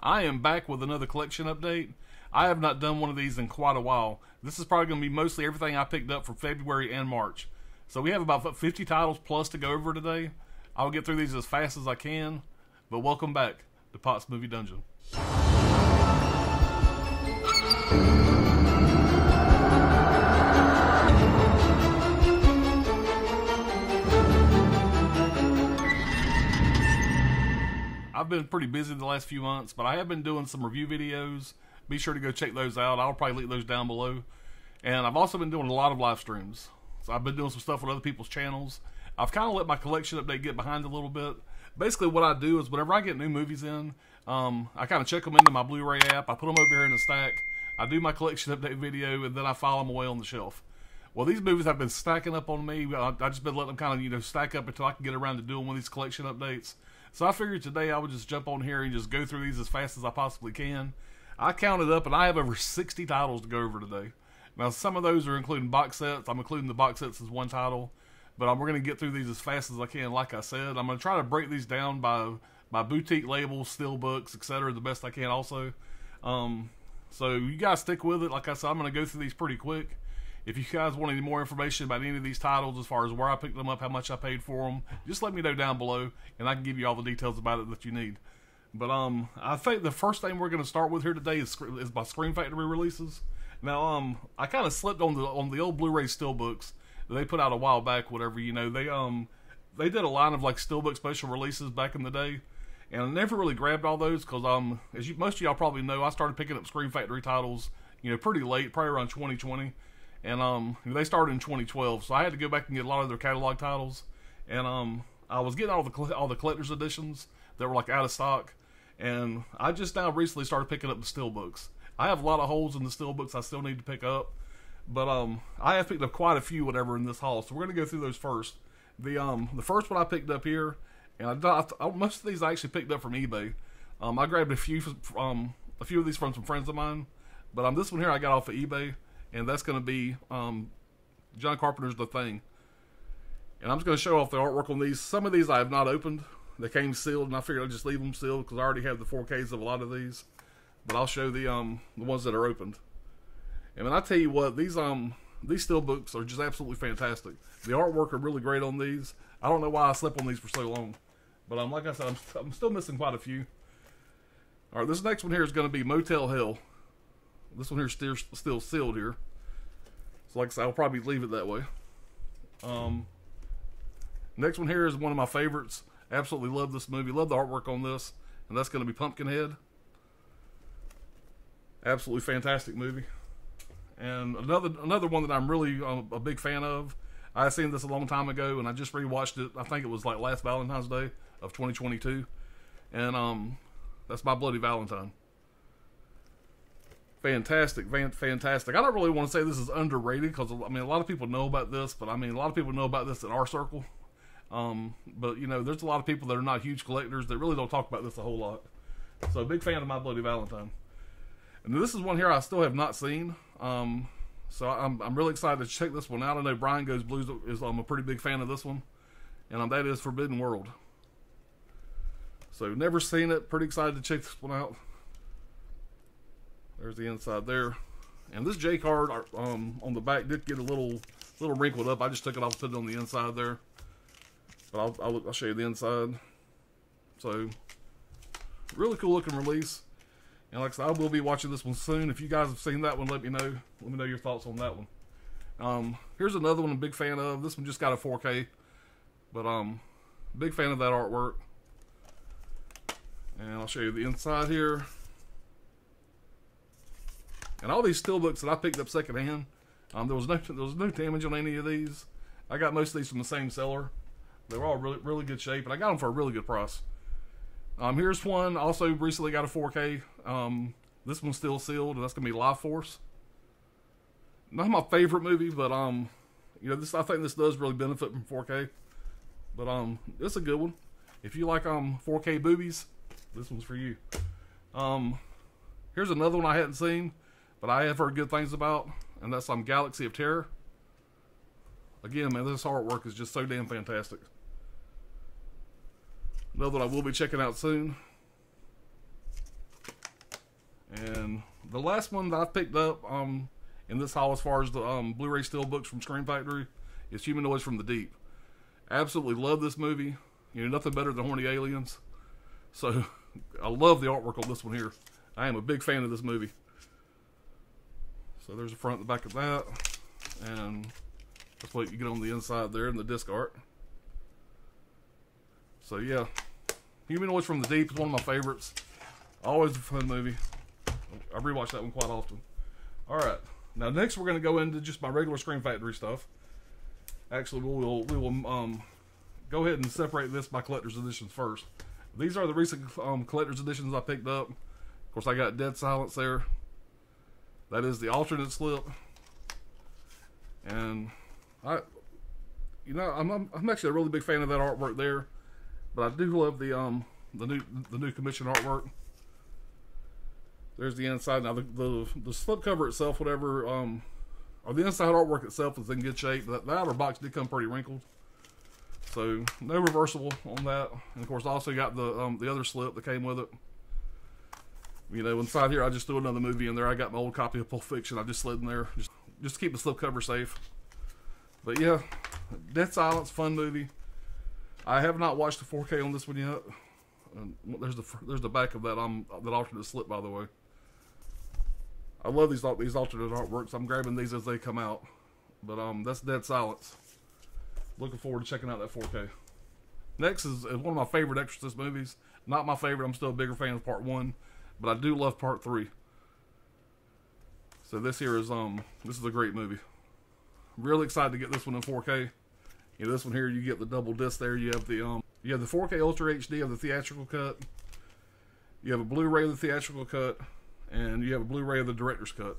I am back with another collection update. I have not done one of these in quite a while. This is probably going to be mostly everything I picked up for February and March. So we have about 50 titles plus to go over today. I'll get through these as fast as I can, but welcome back to Pot's Movie Dungeon. I've been pretty busy the last few months, but I have been doing some review videos. Be sure to go check those out. I'll probably link those down below. And I've also been doing a lot of live streams. So I've been doing some stuff with other people's channels. I've kind of let my collection update get behind a little bit. Basically what I do is whenever I get new movies in, I kind of check them into my Blu-ray app. I put them over here in a stack. I do my collection update video, and then I file them away on the shelf. Well, these movies have been stacking up on me. I've just been letting them kind of, stack up until I can get around to doing one of these collection updates. So I figured today I would just jump on here and just go through these as fast as I possibly can. I counted up, and I have over 60 titles to go over today. Now, some of those are including box sets. I'm including the box sets as one title. But we're going to get through these as fast as I can, like I said. I'm going to try to break these down by boutique labels, steel books, etc. the best I can also. So you guys stick with it. Like I said, I'm going to go through these pretty quick. If you guys want any more information about any of these titles, as far as where I picked them up, how much I paid for them, just let me know down below, and I can give you all the details about it that you need. But I think the first thing we're going to start with here today is my Scream Factory releases. Now, I kind of slipped on the old Blu-ray steelbooks that they put out a while back. Whatever, they did a line of like steelbook special releases back in the day, and I never really grabbed all those because as most of y'all probably know, I started picking up Scream Factory titles, pretty late, probably around 2020. And they started in 2012, so I had to go back and get a lot of their catalog titles. And I was getting all the collector's editions that were like out of stock. And I just now recently started picking up the steelbooks. I have a lot of holes in the steelbooks I still need to pick up, but I have picked up quite a few whatever in this haul. So we're gonna go through those first. The first one I picked up here, and most of these I actually picked up from eBay. I grabbed a few of these from some friends of mine, but this one here I got off of eBay. And that's going to be John Carpenter's The Thing. And I'm just going to show off the artwork on these. Some of these I have not opened. They came sealed, and I figured I'd just leave them sealed because I already have the 4Ks of a lot of these. But I'll show the ones that are opened. And when I tell you what, these steelbooks are just absolutely fantastic. The artwork are really great on these. I don't know why I slept on these for so long. But like I said, I'm still missing quite a few. All right, this next one here is going to be Motel Hell. This one here is still sealed here. So like I said, I'll probably leave it that way. Next one here is one of my favorites. Absolutely love this movie. Love the artwork on this. And that's going to be Pumpkinhead. Absolutely fantastic movie. And another one that I'm really a big fan of. I seen this a long time ago, and I just rewatched it. I think it was like last Valentine's Day of 2022. And that's My Bloody Valentine. Fantastic, fantastic. I don't really want to say this is underrated because a lot of people know about this, but a lot of people know about this in our circle. But there's a lot of people that are not huge collectors that really don't talk about this a whole lot. So big fan of My Bloody Valentine. And this is one here I still have not seen. So I'm really excited to check this one out. I know Brian Goes Blues is a pretty big fan of this one, and that is Forbidden World. So never seen it. Pretty excited to check this one out. There's the inside there, and this J card on the back did get a little wrinkled up. I just took it off and put it on the inside there, but I'll show you the inside. So really cool looking release, and like I said, I will be watching this one soon. If you guys have seen that one, let me know. Let me know your thoughts on that one. Here's another one I'm a big fan of. This one just got a 4K, but big fan of that artwork. And I'll show you the inside here. And all these steelbooks that I picked up secondhand, there was no damage on any of these. I got most of these from the same seller. They were all really good shape, and I got them for a really good price. Here's one also recently got a 4K. This one's still sealed, and that's gonna be Life Force. Not my favorite movie, but I think this does really benefit from 4K. But it's a good one. If you like 4K boobies, this one's for you. Here's another one I hadn't seen, but I have heard good things about, and that's Galaxy of Terror. Again, man, this artwork is just so damn fantastic. Another one I will be checking out soon. And the last one that I picked up in this haul as far as the Blu-ray steelbooks from Screen Factory is Humanoids from the Deep. Absolutely love this movie. You know, nothing better than horny aliens. So I love the artwork on this one here. I am a big fan of this movie. So there's the front and the back of that. And that's what you get on the inside there in the disc art. So yeah, Humanoids from the Deep is one of my favorites. Always a fun movie. I rewatch that one quite often. Alright, now next we're going to go into just my regular Screen Factory stuff. Actually, we will go ahead and separate this by collector's editions first. These are the recent collector's editions I picked up. Of course, I got Dead Silence there. That is the alternate slip. And I'm actually a really big fan of that artwork there. But I do love the new commission artwork. There's the inside. Now the slipcover itself, whatever, or the inside artwork itself is in good shape. The outer box did come pretty wrinkled, so no reversible on that. And of course, I also got the other slip that came with it. You know, inside here, I just threw another movie in there. I got my old copy of Pulp Fiction. I just slid in there just to keep the slipcover safe. But yeah, Dead Silence, fun movie. I have not watched the 4K on this one yet. There's the back of that alternate slip, by the way. I love these alternate artworks. I'm grabbing these as they come out. But that's Dead Silence. Looking forward to checking out that 4K. Next is one of my favorite Exorcist movies. Not my favorite. I'm still a bigger fan of Part 1, but I do love Part 3. So this here is this is a great movie. Really excited to get this one in 4K. You know, this one here, you get the double disc there. You have the 4K Ultra HD of the theatrical cut. You have a Blu-ray of the theatrical cut, and you have a Blu-ray of the director's cut.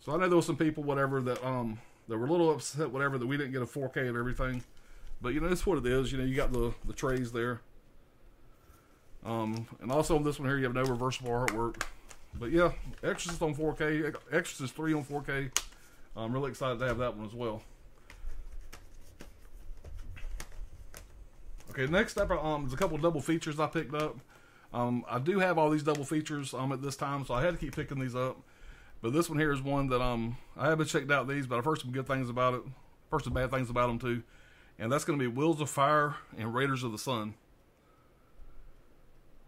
So I know there was some people, whatever, that were a little upset, whatever, that we didn't get a 4K and everything. But you know, that's what it is. You know, you got the trays there. And also on this one here, you have no reversible artwork. But yeah, Exorcist on 4K, Exorcist 3 on 4K. I'm really excited to have that one as well. Okay, next up is a couple of double features I picked up. I do have all these double features at this time, so I had to keep picking these up. But this one here is one that I haven't checked out these, but I've heard some good things about it. Heard some bad things about them too. And that's going to be Wheels of Fire and Raiders of the Sun.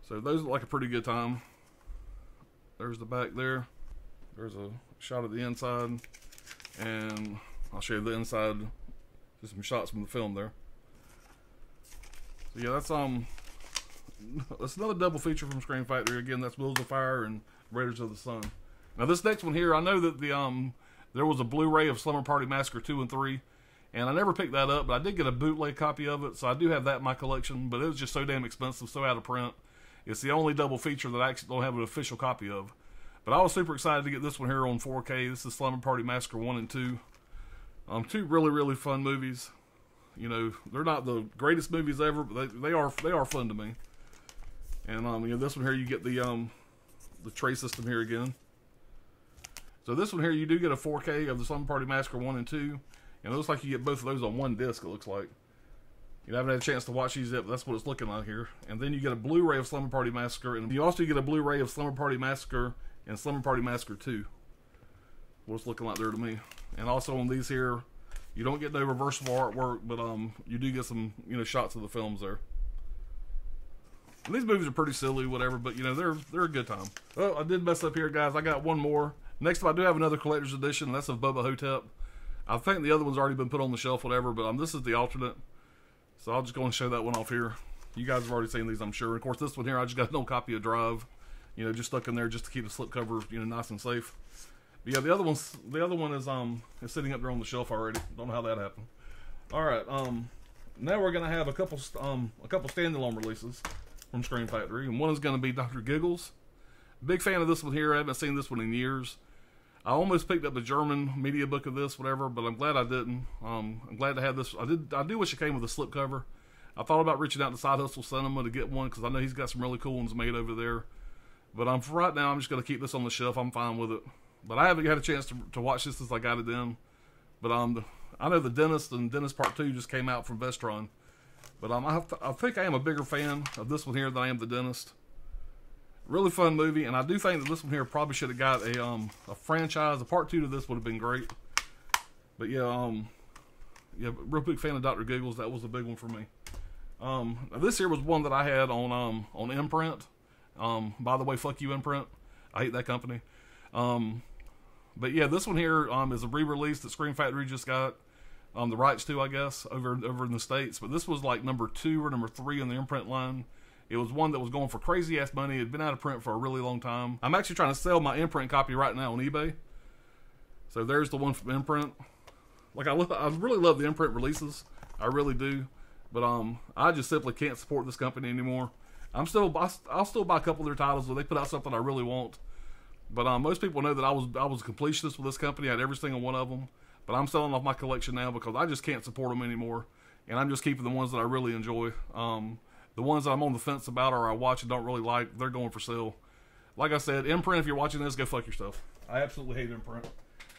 So those look like a pretty good time. There's the back there. There's a shot of the inside. And I'll show you the inside. Just some shots from the film there. So yeah, that's another double feature from Screen Factory. Again, that's Wheels of Fire and Raiders of the Sun. Now this next one here, I know that there was a Blu-ray of Slumber Party Massacre 2 and 3, and I never picked that up, but I did get a bootleg copy of it, so I do have that in my collection, but it was just so damn expensive, so out of print. It's the only double feature that I actually don't have an official copy of. But I was super excited to get this one here on 4K. This is Slumber Party Massacre 1 and 2. Two really, really fun movies. You know, they're not the greatest movies ever, but they are fun to me. And you know, this one here, you get the tray system here again. So this one here, you do get a 4K of the Slumber Party Massacre 1 and 2, and it looks like you get both of those on one disc. It looks like you haven't had a chance to watch these yet, but that's what it's looking like here. And then you get a Blu-ray of Slumber Party Massacre, and you also get a Blu-ray of Slumber Party Massacre and Slumber Party Massacre 2. What it's looking like there to me. And also on these here, you don't get no reversible artwork, but you do get some, you know, shots of the films there. And these movies are pretty silly, whatever, but you know, they're a good time. Oh, I did mess up here, guys. I got one more. Next up, I do have another collector's edition, and that's of Bubba Hotep. I think the other one's already been put on the shelf, whatever, but this is the alternate. So I'll just go and show that one off here. You guys have already seen these, I'm sure. Of course, this one here, I just got an old copy of Drive, you know, just stuck in there just to keep the slipcover, you know, nice and safe. But yeah, the other one is sitting up there on the shelf already. Don't know how that happened. All right, now we're gonna have a couple standalone releases from Screen Factory, and one is gonna be Dr. Giggles. Big fan of this one here. I haven't seen this one in years. I almost picked up the German media book of this, whatever, but I'm glad I didn't. I'm glad to have this. I do wish it came with a slipcover. I thought about reaching out to Side Hustle Cinema to get one because I know he's got some really cool ones made over there. But for right now, I'm just going to keep this on the shelf. I'm fine with it. But I haven't had a chance to watch this since I got it in. But I know The Dentist and Dentist Part 2 just came out from Vestron. But I think I am a bigger fan of this one here than I am The Dentist. Really fun movie, and I do think that this one here probably should have got a franchise. A part 2 to this would have been great. But yeah, yeah, real big fan of Dr. Giggles. That was a big one for me. This here was one that I had on Imprint. By the way, fuck you, Imprint. I hate that company. But yeah, this one here is a re-release that Scream Factory just got the rights to, I guess, over in the States. But this was like number 2 or number 3 on the Imprint line. It was one that was going for crazy ass money. It had been out of print for a really long time. I'm actually trying to sell my Imprint copy right now on eBay. So there's the one from Imprint. Like I really love the Imprint releases. I really do. But I just simply can't support this company anymore. I'll still buy a couple of their titles if they put out something I really want. But most people know that I was a completionist with this company. I had every single one of them. But I'm selling off my collection now because I just can't support them anymore. And I'm just keeping the ones that I really enjoy. The ones that I'm on the fence about or I watch and don't really like, they're going for sale. Like I said, Imprint, if you're watching this, go fuck yourself. I absolutely hate Imprint.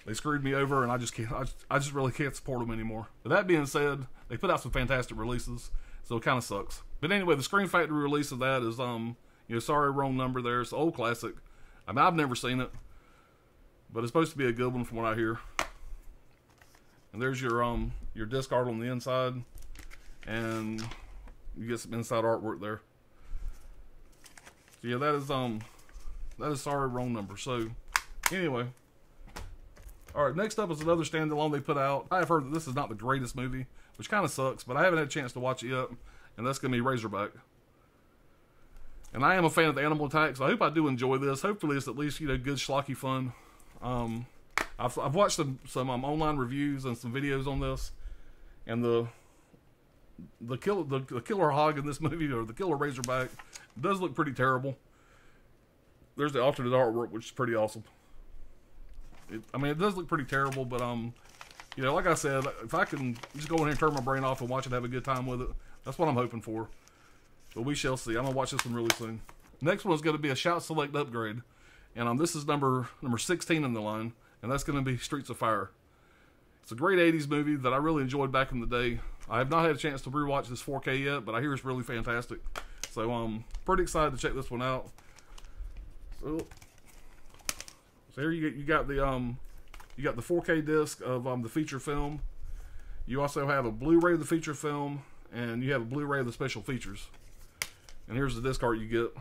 They screwed me over, and I just can't. I just really can't support them anymore. But that being said, they put out some fantastic releases, so it kind of sucks. But anyway, the Scream Factory release of that is Sorry, Wrong Number. There, it's an old classic. I mean, I've never seen it, but it's supposed to be a good one from what I hear. And there's your disc art on the inside, and you get some inside artwork there. So yeah, that is Sorry, Wrong Number. So anyway. Alright, next up is another standalone they put out. I have heard that this is not the greatest movie, which kind of sucks, but I haven't had a chance to watch it yet, and that's going to be Razorback. And I am a fan of the Animal Attack, so I hope I do enjoy this. Hopefully it's at least, good schlocky fun. I've watched some online reviews and some videos on this, and the killer hog in this movie, or the killer Razorback, does look pretty terrible. There's the alternate artwork, which is pretty awesome. It does look pretty terrible, but like I said, if I can just go in here and turn my brain off and watch it, have a good time with it, that's what I'm hoping for. But we shall see. I'm gonna watch this one really soon. Next one is going to be a Shout Select upgrade, and this is number 16 in the line, and that's going to be Streets of Fire. It's a great 80s movie that I really enjoyed back in the day. I have not had a chance to rewatch this 4K yet, but I hear it's really fantastic. So I'm pretty excited to check this one out. So here you got the 4K disc of the feature film. You also have a Blu-ray of the feature film, and you have a Blu-ray of the special features. And here's the disc art you get.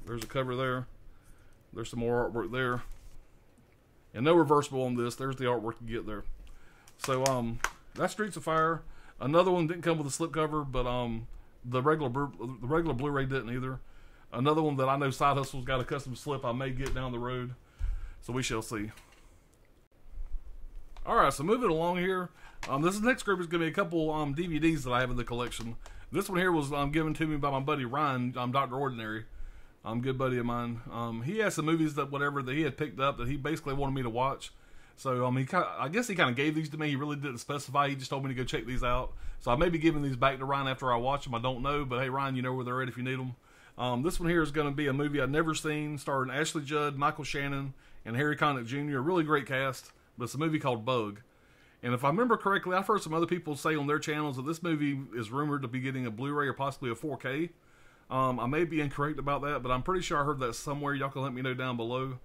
There's a cover there. There's some more artwork there. And no reversible on this. There's the artwork you get there. So that's Streets of Fire. Another one didn't come with a slipcover, but the regular Blu-ray didn't either. Another one that I know Side Hustle's got a custom slip I may get down the road. So we shall see. Alright, so moving along here. This next group is going to be a couple DVDs that I have in the collection. This one here was given to me by my buddy Ryan, Dr. Ordinary. Good buddy of mine. He has some movies that he had picked up that he basically wanted me to watch. So I guess he kind of gave these to me. He really didn't specify. He just told me to go check these out. So I may be giving these back to Ryan after I watch them. I don't know. But hey, Ryan, you know where they're at if you need them. This one here is going to be a movie I've never seen, starring Ashley Judd, Michael Shannon, and Harry Connick Jr. A really great cast, but it's a movie called Bug. And if I remember correctly, I've heard some other people say on their channels that this movie is rumored to be getting a Blu-ray or possibly a 4K. I may be incorrect about that, but I'm pretty sure I heard that somewhere. Y'all can let me know down below.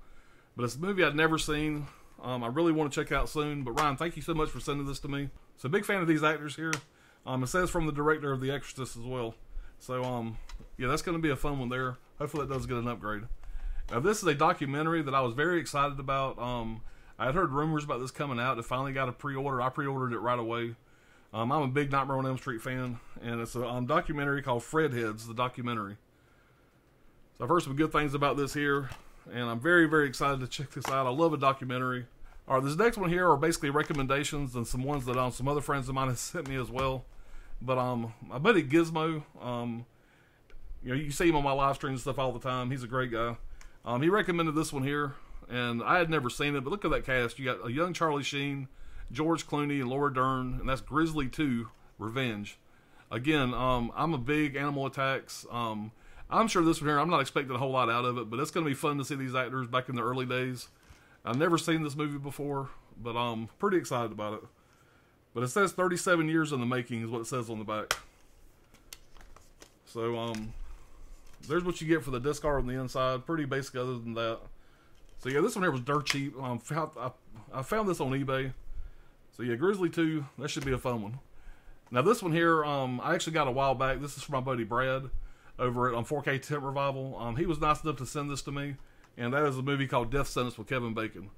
But it's a movie I've never seen. I really want to check out soon. But Ryan, thank you so much for sending this to me. So big fan of these actors here. It says from the director of The Exorcist as well. So yeah, that's going to be a fun one there. Hopefully it does get an upgrade. Now this is a documentary that I was very excited about. I had heard rumors about this coming out. It finally got a pre-order. I pre-ordered it right away. I'm a big Nightmare on Elm Street fan, and it's a documentary called Fred Heads, the documentary. So I've heard some good things about this here, and I'm very, very excited to check this out. I love a documentary. All right, this next one here are basically recommendations and some ones that some other friends of mine have sent me as well. But my buddy Gizmo, you see him on my live stream and stuff all the time. He's a great guy. He recommended this one here, and I had never seen it, but look at that cast. You got a young Charlie Sheen, George Clooney, and Laura Dern, and that's Grizzly 2, Revenge. Again, I'm a big Animal Attacks. I'm sure this one here, I'm not expecting a whole lot out of it, but it's going to be fun to see these actors back in the early days. I've never seen this movie before, but I'm pretty excited about it. But it says 37 years in the making is what it says on the back. So, there's what you get for the disc art on the inside. Pretty basic other than that. So yeah, this one here was dirt cheap. I found this on eBay. So yeah, Grizzly 2, that should be a fun one. Now this one here, I actually got a while back. This is from my buddy Brad over at 4K Tent Revival. He was nice enough to send this to me, and that is a movie called Death Sentence with Kevin Bacon.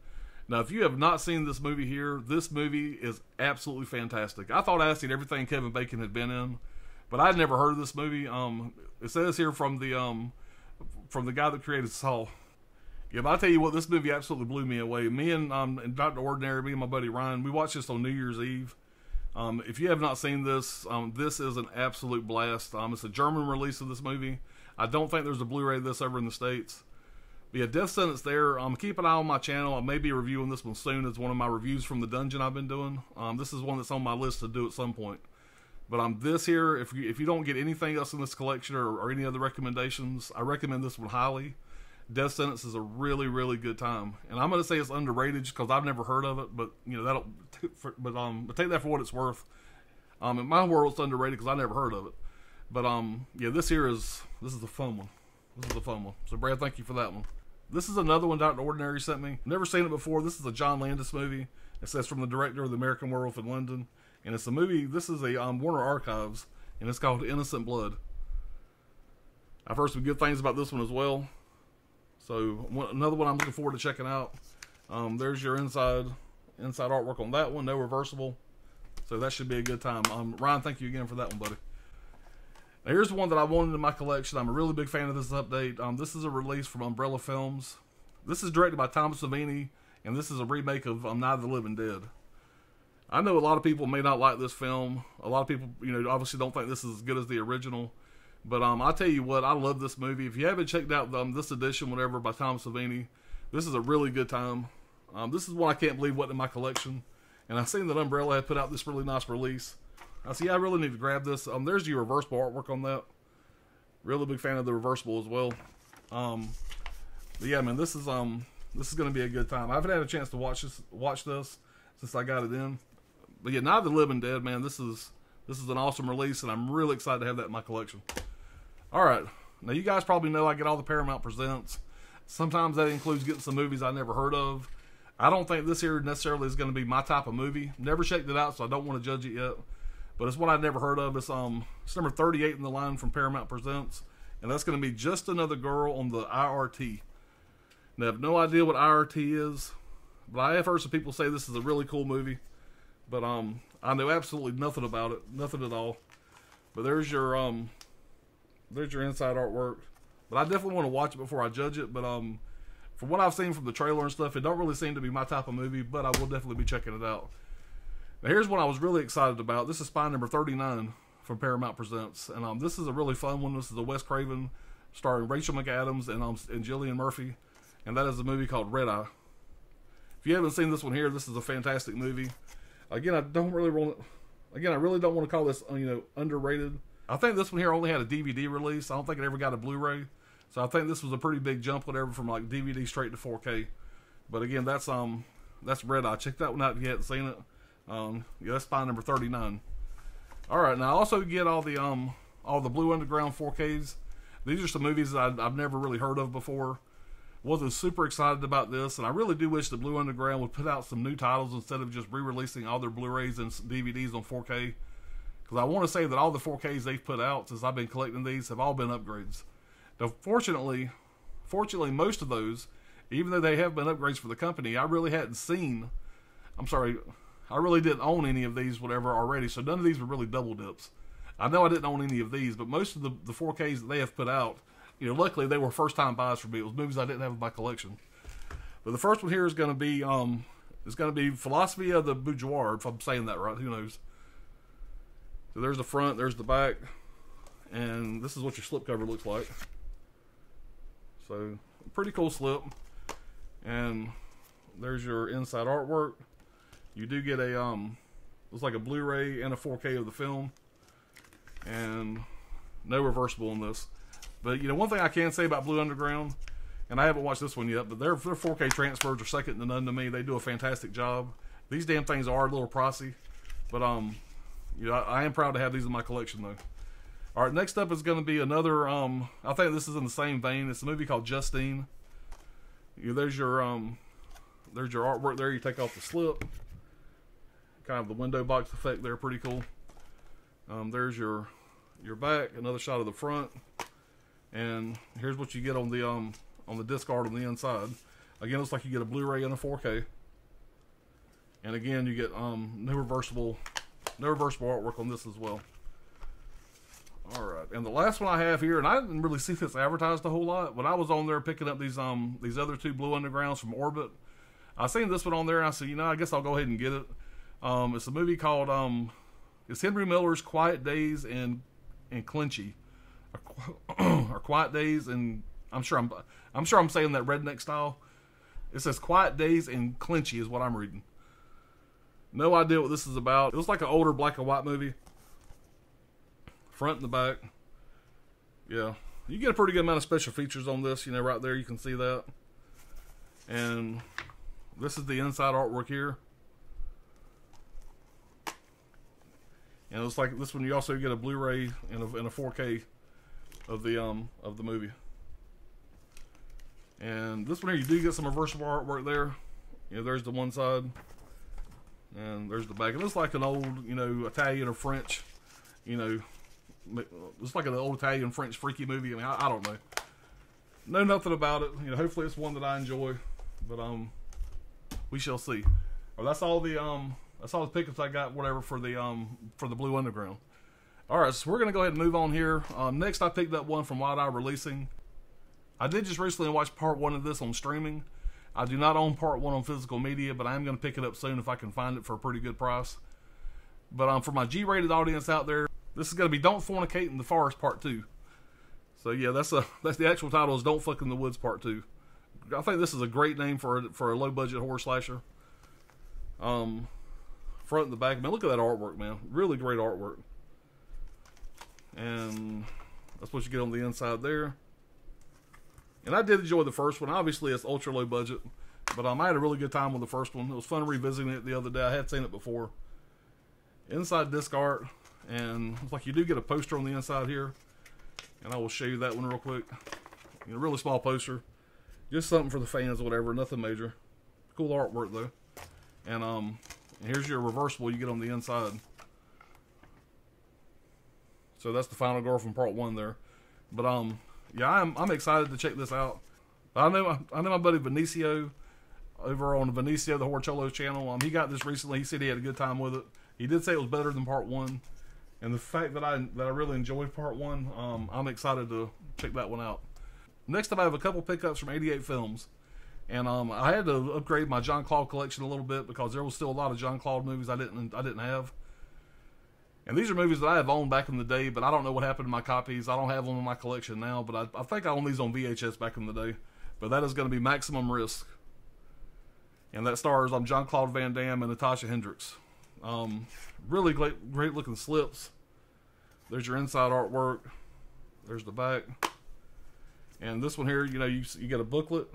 Now, if you have not seen this movie here, this movie is absolutely fantastic. I thought I had seen everything Kevin Bacon had been in, but I'd never heard of this movie. It says here from the guy that created Saw. Yeah, but I tell you what, this movie absolutely blew me away. Me and Dr. Ordinary, me and my buddy Ryan, we watched this on New Year's Eve. If you have not seen this, this is an absolute blast. It's a German release of this movie. I don't think there's a Blu-ray of this over in the States. But yeah, Death Sentence there. Keep an eye on my channel. I may be reviewing this one soon. It's one of my reviews from the dungeon I've been doing. This is one that's on my list to do at some point. But this here, if you don't get anything else in this collection or any other recommendations, I recommend this one highly. Death Sentence is a really, really good time, and I'm going to say it's underrated because I've never heard of it. But you know but take that for what it's worth. In my world, it's underrated because I never heard of it. But yeah, this is a fun one. This is a fun one. So Brad, thank you for that one. This is another one Dr. Ordinary sent me. Never seen it before. This is a John Landis movie. It says from the director of The American Werewolf in London, and it's a movie. This is a Warner Archives, and it's called Innocent Blood. I've heard some good things about this one as well. So another one I'm looking forward to checking out. There's your inside artwork on that one. No reversible. So that should be a good time. Ryan, thank you again for that one, buddy. Now here's the one that I wanted in my collection. I'm a really big fan of this update. This is a release from Umbrella Films. This is directed by Tom Savini, and this is a remake of Night of the Living Dead. I know a lot of people may not like this film. A lot of people, obviously don't think this is as good as the original. But I'll tell you what, I love this movie. If you haven't checked out this edition, whatever, by Tom Savini, this is a really good time. This is one I can't believe wasn't in my collection. And I've seen that Umbrella had put out this really nice release. I see, I really need to grab this. There's your reversible artwork on that. Really big fan of the reversible as well. But yeah, man, this is going to be a good time. I haven't had a chance to watch this since I got it in. But yeah, Night of the Living Dead, man, this is an awesome release, and I'm really excited to have that in my collection. Alright, now you guys probably know I get all the Paramount Presents. Sometimes that includes getting some movies I never heard of. I don't think this here necessarily is going to be my type of movie. Never checked it out, so I don't want to judge it yet. But it's one I've never heard of. It's number 38 in the line from Paramount Presents, and that's going to be Just Another Girl on the IRT. Now, I have no idea what IRT is, but I have heard some people say this is a really cool movie. But I know absolutely nothing about it, nothing at all. But there's your inside artwork. But I definitely want to watch it before I judge it. But from what I've seen from the trailer and stuff, it don't really seem to be my type of movie. But I will definitely be checking it out. Now here's one I was really excited about. This is Spy number 39 from Paramount Presents, and this is a really fun one. This is a Wes Craven starring Rachel McAdams and Cillian Murphy, and that is a movie called Red Eye. If you haven't seen this one here, this is a fantastic movie. Again, I really don't want to call this underrated. I think this one here only had a DVD release. I don't think it ever got a Blu-ray. So I think this was a pretty big jump, whatever, from like DVD straight to 4K. But again, that's Red Eye. Check that one out if you haven't seen it. Yeah, that's Spy number 39. All right, now I also get all the Blue Underground 4Ks. These are some movies that I've never really heard of before. Wasn't super excited about this, and I really do wish the Blue Underground would put out some new titles instead of just re-releasing all their Blu-rays and DVDs on 4K. Because I want to say that all the 4Ks they've put out since I've been collecting these have all been upgrades. Now, fortunately, most of those, even though they have been upgrades for the company, I really hadn't seen. I really didn't own any of these, whatever, already. So none of these were really double dips. I know I didn't own any of these, but most of the 4Ks that they have put out, luckily they were first-time buys for me. It was movies I didn't have in my collection. But the first one here is going to be Philosophy of the Boudoir, if I'm saying that right. Who knows? So there's the front, there's the back, and this is what your slipcover looks like. So, pretty cool slip. And there's your inside artwork. You do get looks like a Blu-ray and a 4K of the film. And no reversible in this. But, one thing I can say about Blue Underground, and I haven't watched this one yet, but their 4K transfers are second to none to me. They do a fantastic job. These damn things are a little pricey. But, I am proud to have these in my collection, though. All right, next up is going to be another. I think this is in the same vein. It's a movie called Justine. There's your artwork there. You take off the slip, kind of the window box effect there, pretty cool. There's your back, another shot of the front, and here's what you get on the disc art on the inside. Again, looks like you get a Blu-ray and a 4K, and again you get no reversible artwork on this as well. All right, and the last one I have here, and I didn't really see this advertised a whole lot. When I was on there picking up these other two Blue Undergrounds from Orbit, I seen this one on there, and I said, I guess I'll go ahead and get it. It's a movie called it's Henry Miller's Quiet Days in Clinchy, or Quiet Days, and I'm sure I'm saying that redneck style. It says Quiet Days in Clinchy is what I'm reading. No idea what this is about. It was like an older black and white movie. Front and the back. Yeah. You get a pretty good amount of special features on this, right there you can see that. And this is the inside artwork here. And it looks like this one you also get a Blu-ray and a 4K of the movie. And this one here you do get some reversible artwork there. There's the one side. And there's the back. It looks like an old, Italian or French, it's like an old Italian French freaky movie. I mean, I don't know. Know nothing about it. Hopefully it's one that I enjoy, but we shall see. Well, that's all the pickups I got, whatever, for the Blue Underground. All right, so we're gonna go ahead and move on here. Next, I picked up one from Wide Eye Releasing. I did just recently watch part 1 of this on streaming. I do not own part 1 on physical media, but I am gonna pick it up soon if I can find it for a pretty good price. But for my G-rated audience out there, this is going to be Don't Fornicate in the Forest Part 2. So yeah, that's the actual title is Don't Fuck in the Woods Part 2. I think this is a great name for a low budget horror slasher. Front and the back, man, look at that artwork, man. Really great artwork. And that's what you get on the inside there. And I did enjoy the first one. Obviously, it's ultra low budget, but I had a really good time with the first one. It was fun revisiting it the other day. I had seen it before. Inside disc art. And it's like you do get a poster on the inside here, and I will show you that one real quick. Really small poster, just something for the fans or whatever, nothing major. Cool artwork though. And here's your reversible you get on the inside. So that's the final girl from part 1 there. But yeah, I'm excited to check this out. I know my buddy Benicio over on Benicio the Horror Cholo's channel. He got this recently. He said he had a good time with it. He did say it was better than part 1. And the fact that I really enjoyed part 1, I'm excited to check that one out. Next up, I have a couple pickups from 88 Films. And I had to upgrade my John Claude collection a little bit because there was still a lot of John Claude movies I didn't have. And these are movies that I have owned back in the day, but I don't know what happened to my copies. I don't have them in my collection now, but I think I owned these on VHS back in the day. But that is going to be Maximum Risk. And that stars John Claude Van Damme and Natasha Hendricks. Really great looking slips. There's your inside artwork. There's the back. And this one here, you get a booklet,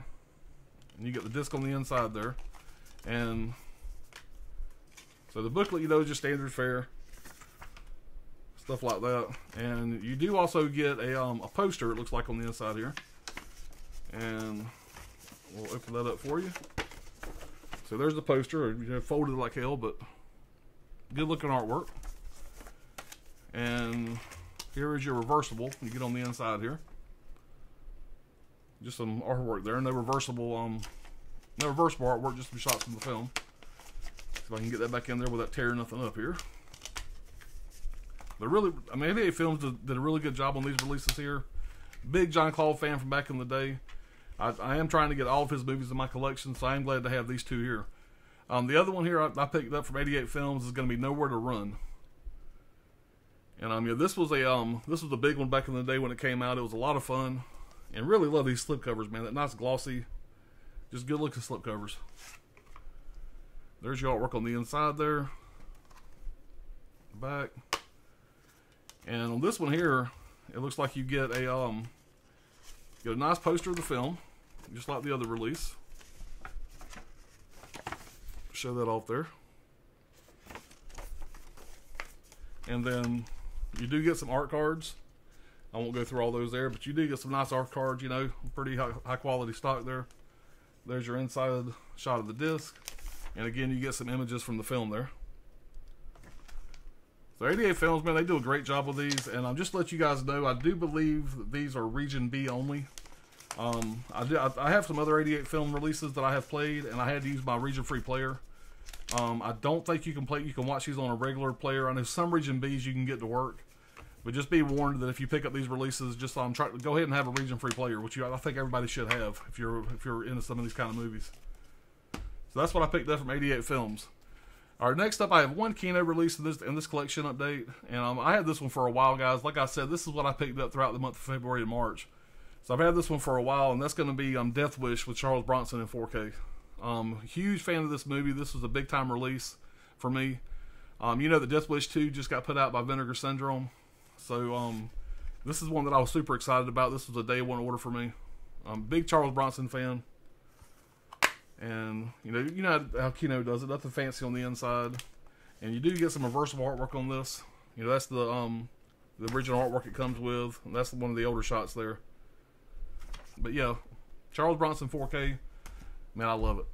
and you get the disc on the inside there. And so the booklet, just standard fare, stuff like that. And you do also get a poster, it looks like, on the inside here. And we'll open that up for you. So there's the poster, folded like hell, but good looking artwork. And here is your reversible you get on the inside here. Just some artwork there. No reversible artwork, just some shots from the film. See if I can get that back in there without tearing nothing up here. But really, 88 Films did a really good job on these releases here. Big John Claude fan from back in the day. I am trying to get all of his movies in my collection, so I am glad to have these two here. The other one here I picked up from 88 Films is going to be Nowhere to Run. And this was a big one back in the day when it came out. It was a lot of fun, and really love these slipcovers, man. That nice glossy, just good looking slipcovers. There's your artwork on the inside there, back, and on this one here, it looks like you get a nice poster of the film, just like the other release. Show that off there, and then you do get some art cards. I won't go through all those there, but you do get some nice art cards, you know, pretty high quality stock there. There's your inside shot of the disc. And again, you get some images from the film there. So 88 Films, man, they do a great job with these. And I'm just to let you guys know, I do believe that these are Region B only. I have some other 88 Film releases that I have played, and I had to use my region free player. I don't think you can watch these on a regular player. I know some Region Bs you can get to work. But just be warned that if you pick up these releases, just try to go ahead and have a region-free player, which I think everybody should have if you're into some of these kind of movies. So that's what I picked up from 88 Films. All right, next up, I have one Kino release in this collection update, and I had this one for a while, guys. Like I said, this is what I picked up throughout the month of February and March. So I've had this one for a while, and that's going to be Death Wish with Charles Bronson in 4K. Huge fan of this movie. This was a big-time release for me. You know that Death Wish 2 just got put out by Vinegar Syndrome. So, this is one that I was super excited about. This was a day one order for me. I'm a big Charles Bronson fan. And, you know how Kino does it. Nothing fancy on the inside. And you do get some reversible artwork on this. You know, that's the original artwork it comes with. And that's one of the older shots there. But, yeah, Charles Bronson 4K. Man, I love it.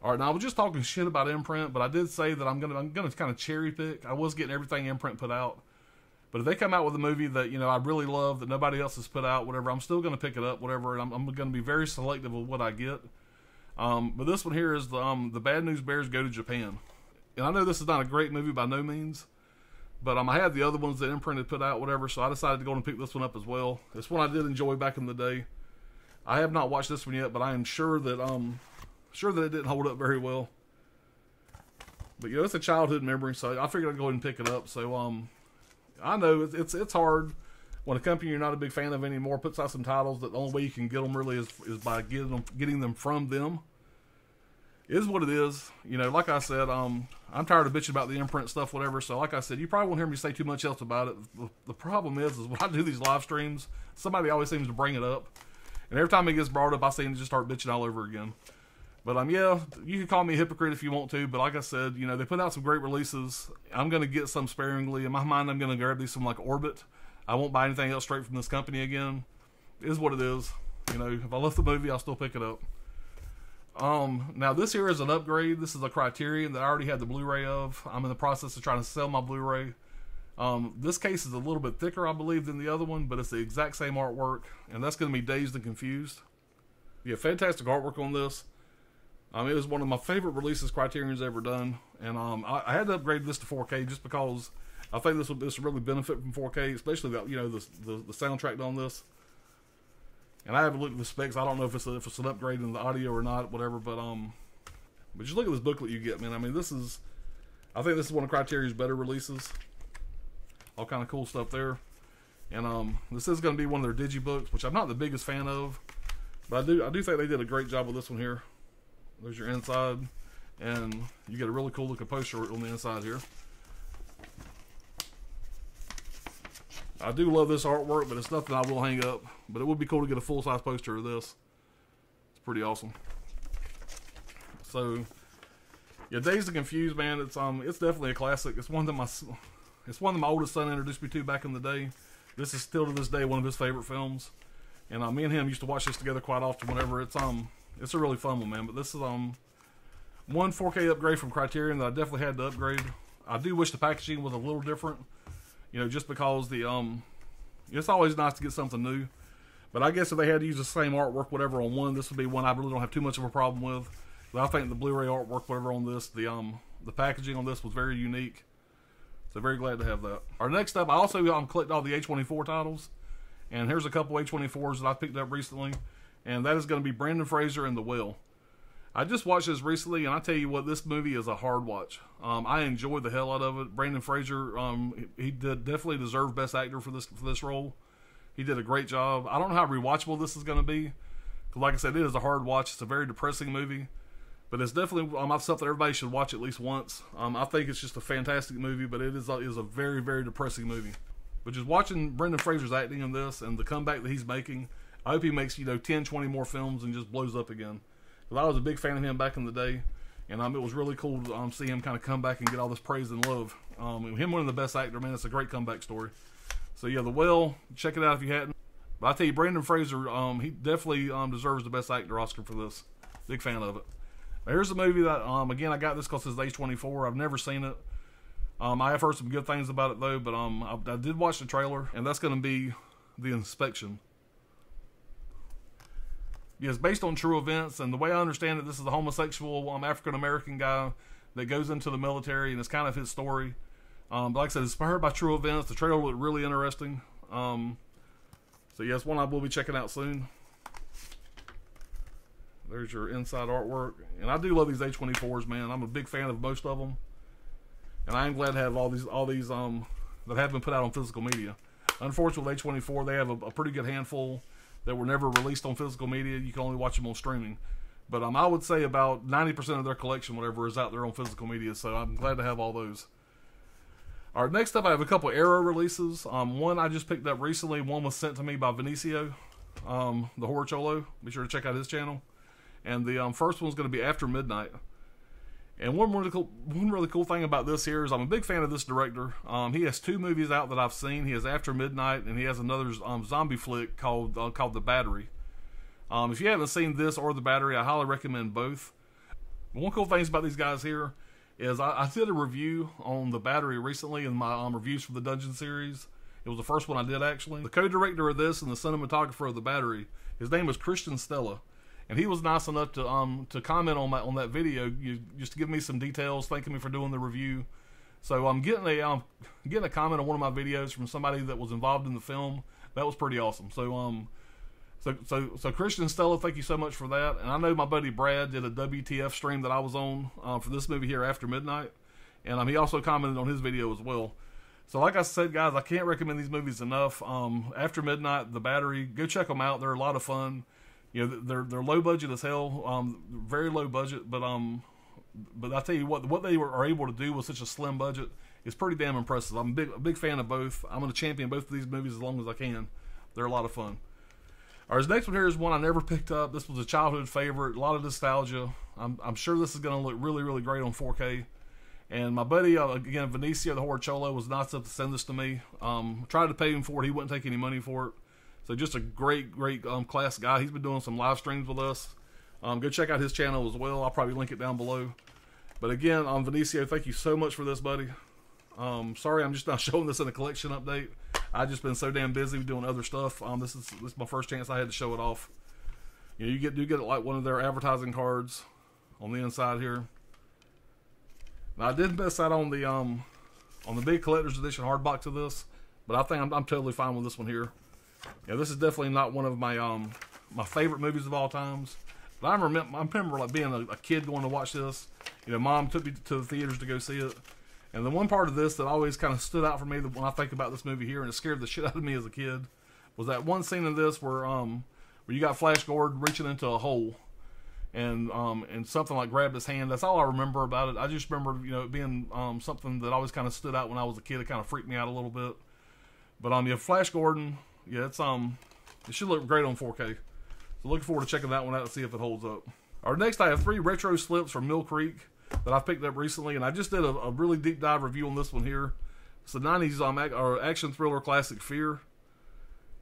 All right, now I was just talking shit about imprint, but I did say that I'm gonna kind of cherry pick. I was getting everything imprint put out. But if they come out with a movie that, you know, I really love, that nobody else has put out, whatever, I'm still going to pick it up, whatever, and I'm going to be very selective of what I get. But this one here is the Bad News Bears Go to Japan. And I know this is not a great movie by no means, but I had the other ones that Imprint had put out, whatever, so I decided to go and pick this one up as well. This one I did enjoy back in the day. I have not watched this one yet, but I am sure that it didn't hold up very well. But, you know, it's a childhood memory, so I figured I'd go ahead and pick it up. So, I know it's hard when a company you're not a big fan of anymore puts out some titles that the only way you can get them really is by getting them from them. It is what it is. You know, like I said, I'm tired of bitching about the imprint stuff, whatever. So like I said, you probably won't hear me say too much else about it. The problem is when I do these live streams, somebody always seems to bring it up. And every time it gets brought up, I seem to just start bitching all over again. But yeah, you can call me a hypocrite if you want to, but like I said, you know, they put out some great releases. I'm going to get some sparingly. In my mind, I'm going to grab these from like Orbit. I won't buy anything else straight from this company again. It is what it is. You know, if I love the movie, I'll still pick it up. Now this here is an upgrade. This is a Criterion that I already had the Blu-ray of. I'm in the process of trying to sell my Blu-ray. This case is a little bit thicker, I believe, than the other one, but it's the exact same artwork, and that's going to be Dazed and Confused. Yeah, fantastic artwork on this. It was one of my favorite releases Criterion's ever done, and I had to upgrade this to 4K just because I think this will really benefit from 4K, especially the soundtrack on this. And I haven't looked at the specs. I don't know if it's an upgrade in the audio or not, whatever. But just look at this booklet you get, man. I mean, I think this is one of Criterion's better releases. All kind of cool stuff there, and this is going to be one of their digibooks, which I'm not the biggest fan of, but I do think they did a great job with this one here. There's your inside, and you get a really cool looking poster on the inside here. I do love this artwork, but it's nothing I will hang up. But it would be cool to get a full-size poster of this. It's pretty awesome. So, yeah, Dazed and Confused, man. It's definitely a classic. It's one that my oldest son introduced me to back in the day. This is still to this day one of his favorite films, and me and him used to watch this together quite often. Whenever it's a really fun one, man. But this is one 4K upgrade from Criterion that I definitely had to upgrade. I do wish the packaging was a little different, you know, just because it's always nice to get something new. But I guess if they had to use the same artwork, whatever, on one, this would be one I really don't have too much of a problem with. But I think the Blu-ray artwork, whatever, on this, the packaging on this was very unique. So very glad to have that. All right, next up, I also collected all the A24 titles. And here's a couple A24s that I picked up recently. And that is going to be Brendan Fraser and The Whale. I just watched this recently, and I tell you what, this movie is a hard watch. I enjoyed the hell out of it. Brendan Fraser, he definitely deserved Best Actor for this role. He did a great job. I don't know how rewatchable this is going to be, because like I said, it is a hard watch. It's a very depressing movie, but it's definitely something everybody should watch at least once. I think it's just a fantastic movie, but it is a very, very depressing movie. But just watching Brendan Fraser's acting in this and the comeback that he's making, I hope he makes 10, 20 more films and just blows up again. Because I was a big fan of him back in the day, and it was really cool to see him kind of come back and get all this praise and love. Him winning the Best Actor, man, it's a great comeback story. So yeah, The Whale, check it out if you hadn't. But I tell you, Brandon Fraser, he definitely deserves the Best Actor Oscar for this. Big fan of it. Now, here's a movie that, again, I got this because it's H24. I've never seen it. I have heard some good things about it though, but I did watch the trailer, and that's going to be The Inspection. Yeah, it's based on true events, and the way I understand it, this is a homosexual African-American guy that goes into the military, and it's kind of his story. But like I said, it's inspired by true events. The trailer looked really interesting. So yeah, it's one I will be checking out soon. There's your inside artwork. And I do love these A24s, man. I'm a big fan of most of them. And I am glad to have all these that have been put out on physical media. Unfortunately, with A24, they have a pretty good handful that were never released on physical media. You can only watch them on streaming. But I would say about 90% of their collection, whatever, is out there on physical media. So I'm glad to have all those. All right, next up, I have a couple Arrow releases. One I just picked up recently. One was sent to me by Vinicio, the Horror Cholo. Be sure to check out his channel. And the first one's going to be After Midnight. And one really cool thing about this here is I'm a big fan of this director. He has 2 movies out that I've seen. He has After Midnight, and he has another zombie flick called The Battery. If you haven't seen this or The Battery, I highly recommend both. But one cool thing about these guys here is I did a review on The Battery recently in my reviews for the Dungeon series. It was the first one I did, actually. The co-director of this and the cinematographer of The Battery, his name was Christian Stella. And he was nice enough to comment on that video, just to give me some details, thanking me for doing the review. So I'm getting a comment on one of my videos from somebody that was involved in the film. That was pretty awesome. So Christian Stella, thank you so much for that. And I know my buddy Brad did a WTF stream that I was on for this movie here, After Midnight, and he also commented on his video as well. So like I said, guys, I can't recommend these movies enough. After Midnight, The Battery, go check them out. They're a lot of fun. You know, they're low budget as hell, very low budget, but I tell you what they are able to do with such a slim budget is pretty damn impressive. I'm a big fan of both. I'm going to champion both of these movies as long as I can. They're a lot of fun. All right, this next one here is one I never picked up. This was a childhood favorite, a lot of nostalgia. I'm sure this is going to look really, really great on 4K. And my buddy, again, Vinicio, the Horror Cholo, was nice enough to send this to me. Tried to pay him for it. He wouldn't take any money for it. So just a great class guy. He's been doing some live streams with us. Go check out his channel as well. I'll probably link it down below. But again, Vinicio, thank you so much for this, buddy. Sorry, I'm just not showing this in a collection update. I've just been so damn busy doing other stuff. This is my first chance I had to show it off. You know, you get it like one of their advertising cards on the inside here. Now I did miss out on the big collector's edition hard box of this, but I think I'm totally fine with this one here. Yeah, this is definitely not one of my my favorite movies of all times. But I remember like being a kid going to watch this. You know, Mom took me to the theaters to go see it. And the one part of this that always kind of stood out for me when I think about this movie here, and it scared the shit out of me as a kid, was that one scene in this where you got Flash Gordon reaching into a hole, and something like grabbed his hand. That's all I remember about it. I just remember, you know, it being something that always kind of stood out when I was a kid. It kind of freaked me out a little bit. But yeah, Flash Gordon. Yeah, it should look great on 4K. So looking forward to checking that one out and see if it holds up. All right, next I have 3 retro slips from Mill Creek that I've picked up recently, and I just did a really deep dive review on this one here. It's the 90s action thriller classic Fear.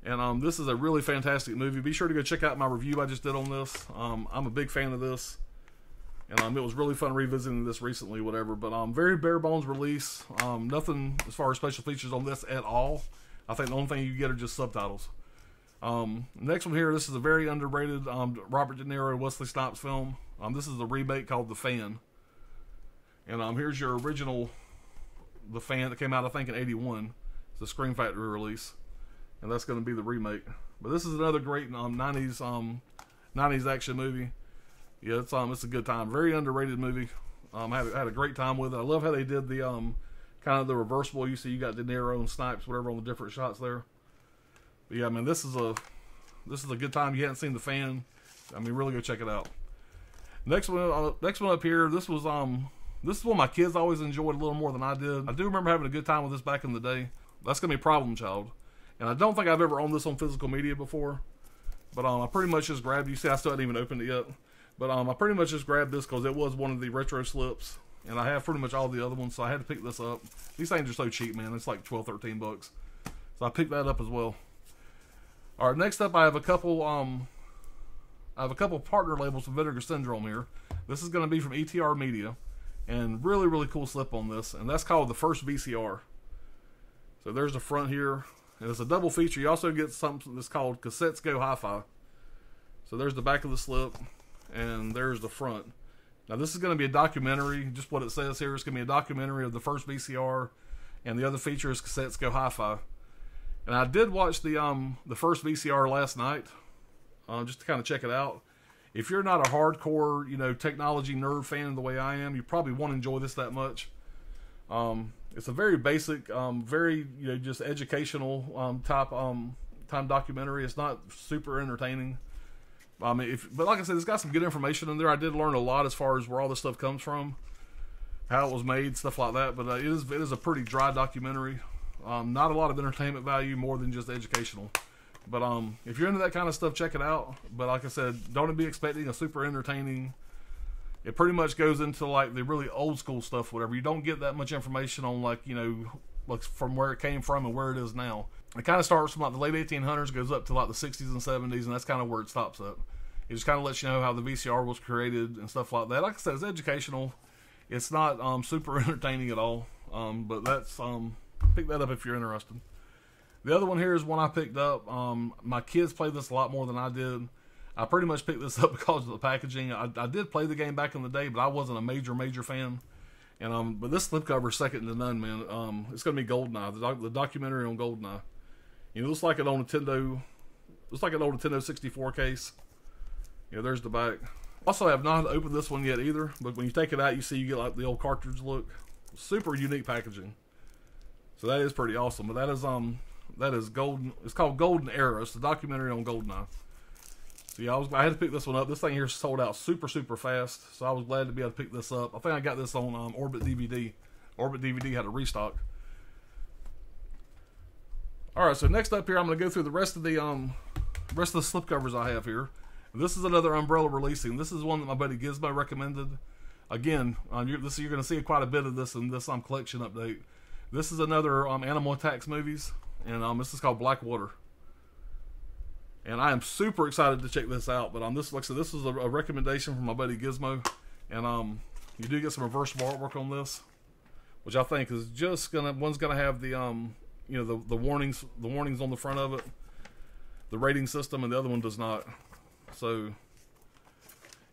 And this is a really fantastic movie. Be sure to go check out my review I just did on this. I'm a big fan of this. And it was really fun revisiting this recently, whatever. But very bare bones release. Nothing as far as special features on this at all. I think the only thing you get are just subtitles. Next one here, this is a very underrated Robert De Niro, Wesley Snipes film. This is the remake called The Fan. And here's your original The Fan that came out, I think, in '81. It's a Scream Factory release. And that's going to be the remake. But this is another great 90s action movie. Yeah, it's a good time. Very underrated movie. I had a great time with it. I love how they did the kind of the reversible. You see, you got De Niro and Snipes, whatever, on the different shots there. But yeah, I mean, this is a good time. You hadn't seen The Fan, I mean, really go check it out. Next one up here. This is one my kids always enjoyed a little more than I did. I do remember having a good time with this back in the day. That's gonna be Problem Child, and I don't think I've ever owned this on physical media before. But I pretty much just grabbed. You see, I still hadn't even opened it yet. But I pretty much just grabbed this because it was one of the retro slips. And I have pretty much all the other ones, so I had to pick this up. These things are so cheap, man. It's like $12, $13. So I picked that up as well. All right, next up I have a couple partner labels of Vinegar Syndrome here. This is going to be from ETR Media, and really cool slip on this, and that's called the First VCR. So there's the front here, and it's a double feature. You also get something that's called Cassettes Go Hi-Fi. So there's the back of the slip, and there's the front. Now this is going to be a documentary, just what it says here. It's going to be a documentary of the first VCR, and the other feature is Cassettes Go Hi-Fi. And I did watch the first VCR last night, just to kind of check it out. If you're not a hardcore, technology nerd fan the way I am, you probably won't enjoy this that much. It's a very basic, very just educational type time documentary. It's not super entertaining. But like I said, it's got some good information in there. I did learn a lot as far as where all this stuff comes from, how it was made, stuff like that. But it is a pretty dry documentary. Not a lot of entertainment value, more than just educational. But if you're into that kind of stuff, check it out. But like I said, don't be expecting a super entertaining. It pretty much goes into like the really old school stuff, whatever. You don't get that much information on like from where it came from and where it is now. It kind of starts from like the late 1800s, goes up to like the 60s and 70s, and that's kind of where it stops at. It just kind of lets you know how the VCR was created and stuff like that. Like I said, it's educational. It's not super entertaining at all. But that's pick that up if you're interested. The other one here is one I picked up. My kids played this a lot more than I did. I pretty much picked this up because of the packaging. I did play the game back in the day, but I wasn't a major fan. And but this slipcover is second to none, man. It's going to be GoldenEye, the documentary on GoldenEye. It looks like an old Nintendo. Looks like an old Nintendo 64 case. There's the back. Also, I have not opened this one yet either. But when you take it out, you get like the old cartridge look. Super unique packaging. So that is pretty awesome. But that is golden. It's called Golden Era. It's the documentary on GoldenEye. So yeah, I had to pick this one up. This thing here sold out super fast. So I was glad to be able to pick this up. I think I got this on Orbit DVD. Orbit DVD had a restock. All right. So next up here, I'm going to go through the rest of the slipcovers I have here. This is another Umbrella releasing. This is one that my buddy Gizmo recommended. Again, you're going to see quite a bit of this in this collection update. This is another Animal Attacks movies, and this is called Blackwater. And I am super excited to check this out. But this, like I said, this is a recommendation from my buddy Gizmo, and you do get some reversible artwork on this, which I think is just one's gonna have the the warnings on the front of it, the rating system, and the other one does not. So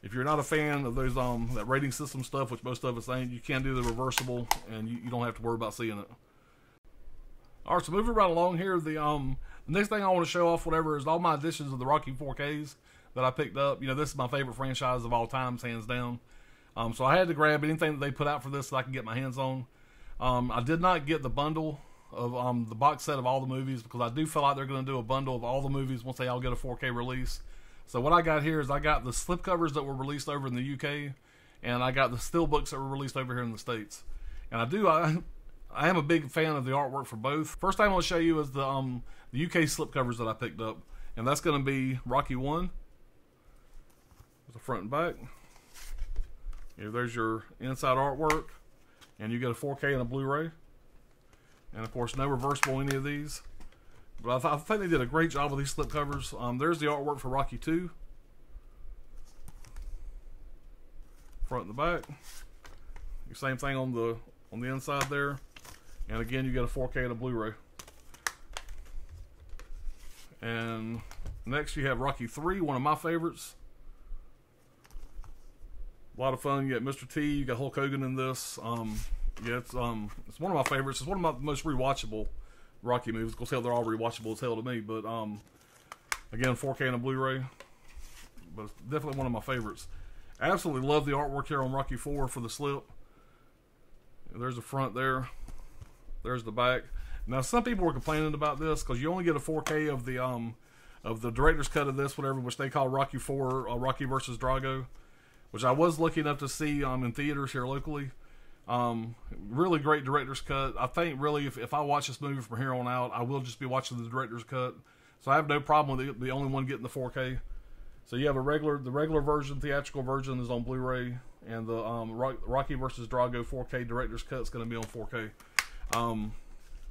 if you're not a fan of those that rating system stuff, which most of us ain't, you can do the reversible, and you don't have to worry about seeing it. All right, so moving right along here, the next thing I want to show off, whatever, is all my editions of the Rocky 4Ks that I picked up. This is my favorite franchise of all times, hands down. So I had to grab anything that they put out for this so I can get my hands on. I did not get the bundle of the box set of all the movies, because I do feel like they're going to do a bundle of all the movies once they all get a 4K release. So what I got here is I got the slipcovers that were released over in the UK, and I got the steelbooks that were released over here in the States. And I am a big fan of the artwork for both. First thing I want to show you is the UK slipcovers that I picked up, and that's going to be Rocky 1. There's the front and back. There's your inside artwork, and you get a 4K and a Blu-ray. And of course, no reversible any of these. But I think they did a great job with these slipcovers. There's the artwork for Rocky 2. Front and the back. Same thing on the inside there. And again, you get a 4K and a Blu-ray. And next you have Rocky 3, one of my favorites. A lot of fun. You got Mr. T, you got Hulk Hogan in this. Yeah, it's one of my favorites. It's one of my most rewatchable Rocky movies. Of course, they're all rewatchable as hell to me. But again, 4K and a Blu-ray. But it's definitely one of my favorites. I absolutely love the artwork here on Rocky 4 for the slip. There's the front there. There's the back. Now, some people were complaining about this because you only get a 4K of the director's cut of this, whatever, which they call Rocky 4, Rocky versus Drago, which I was lucky enough to see in theaters here locally. Really great director's cut. I think really if I watch this movie from here on out, I will just be watching the director's cut. So I have no problem with the only one getting the 4K. So you have the regular version, theatrical version is on Blu-ray, and the Rocky versus Drago 4K director's cut is going to be on 4K.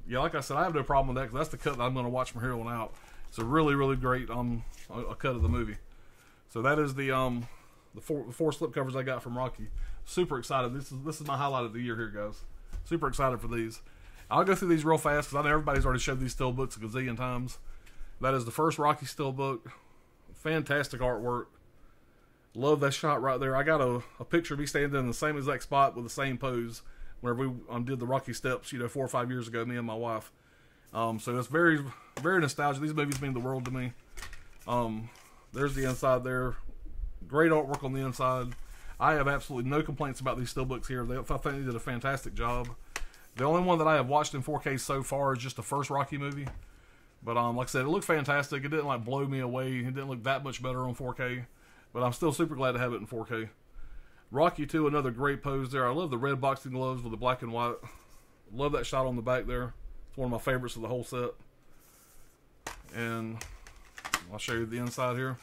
yeah, like I said, I have no problem with that because that's the cut that I'm going to watch from here on out. It's a really, really great a cut of the movie. So that is the four slipcovers I got from Rocky. Super excited. This is my highlight of the year here, guys. Super excited for these. I'll go through these real fast because I know everybody's already showed these still books a gazillion times. That is the first Rocky still book. Fantastic artwork. Love that shot right there. I got a picture of me standing in the same exact spot with the same pose whenever we did the Rocky Steps, 4 or 5 years ago, me and my wife. So it's very, very nostalgic. These movies mean the world to me. There's the inside there. Great artwork on the inside. I have absolutely no complaints about these steelbooks here. I think they did a fantastic job. The only one that I have watched in 4K so far is just the first Rocky movie. But like I said, it looked fantastic. It didn't blow me away. It didn't look that much better on 4K. But I'm still super glad to have it in 4K. Rocky 2, another great pose there. I love the red boxing gloves with the black and white. Love that shot on the back there. It's one of my favorites of the whole set. And I'll show you the inside here.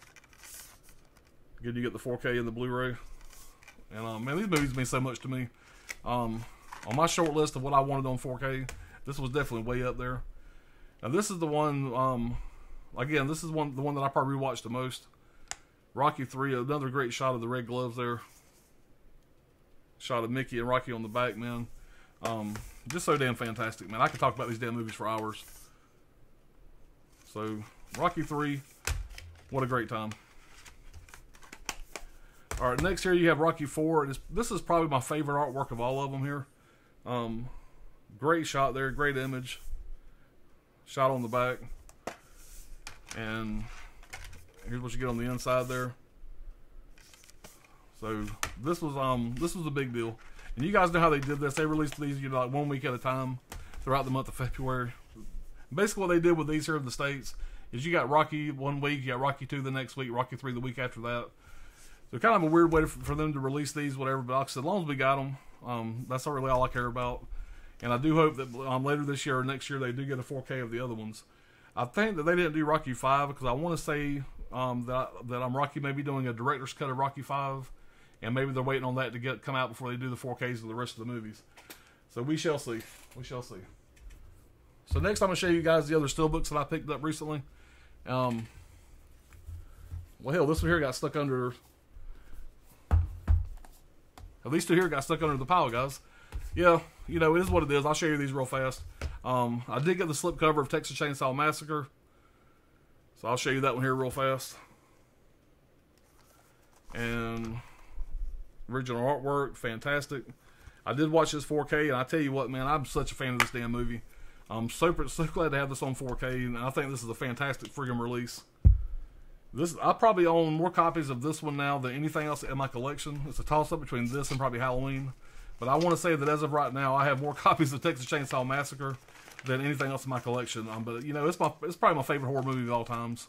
Good, you get the 4K and the Blu-ray. And man, these movies mean so much to me. On my short list of what I wanted on 4K, this was definitely way up there. Now this is the one. Again, this is the one that I probably rewatched the most. Rocky 3, another great shot of the red gloves there. Shot of Mickey and Rocky on the back, man. Just so damn fantastic, man. I could talk about these damn movies for hours. So, Rocky 3, what a great time. Alright, next here you have Rocky 4. This is probably my favorite artwork of all of them here. Great shot there, great image. Shot on the back. And here's what you get on the inside there. So this was a big deal. And you guys know how they did this. They released these, like 1 week at a time throughout the month of February. Basically what they did with these here in the States is you got Rocky 1 week, you got Rocky 2 the next week, Rocky 3 the week after that. So kind of a weird way for them to release these, whatever. But like I said, as long as we got them, that's not really all I care about. And I do hope that later this year or next year they do get a 4K of the other ones. I think that they didn't do Rocky 5 because I want to say that Rocky may be doing a director's cut of Rocky 5. And maybe they're waiting on that to come out before they do the 4Ks of the rest of the movies. So we shall see. We shall see. So next I'm going to show you guys the other steelbooks that I picked up recently. Well, hell, this one here got stuck under... These two here got stuck under the pile, guys. Yeah, you know, it is what it is. I'll show you these real fast. I did get the slipcover of Texas Chainsaw Massacre. So I'll show you that one here real fast. And... original artwork, fantastic. I did watch this 4K, and I tell you what, man, I'm such a fan of this damn movie. I'm so glad to have this on 4K, and I think this is a fantastic friggin' release. I probably own more copies of this one now than anything else in my collection. It's a toss-up between this and probably Halloween. But I want to say that as of right now, I have more copies of Texas Chainsaw Massacre than anything else in my collection. But you know, it's probably my favorite horror movie of all times.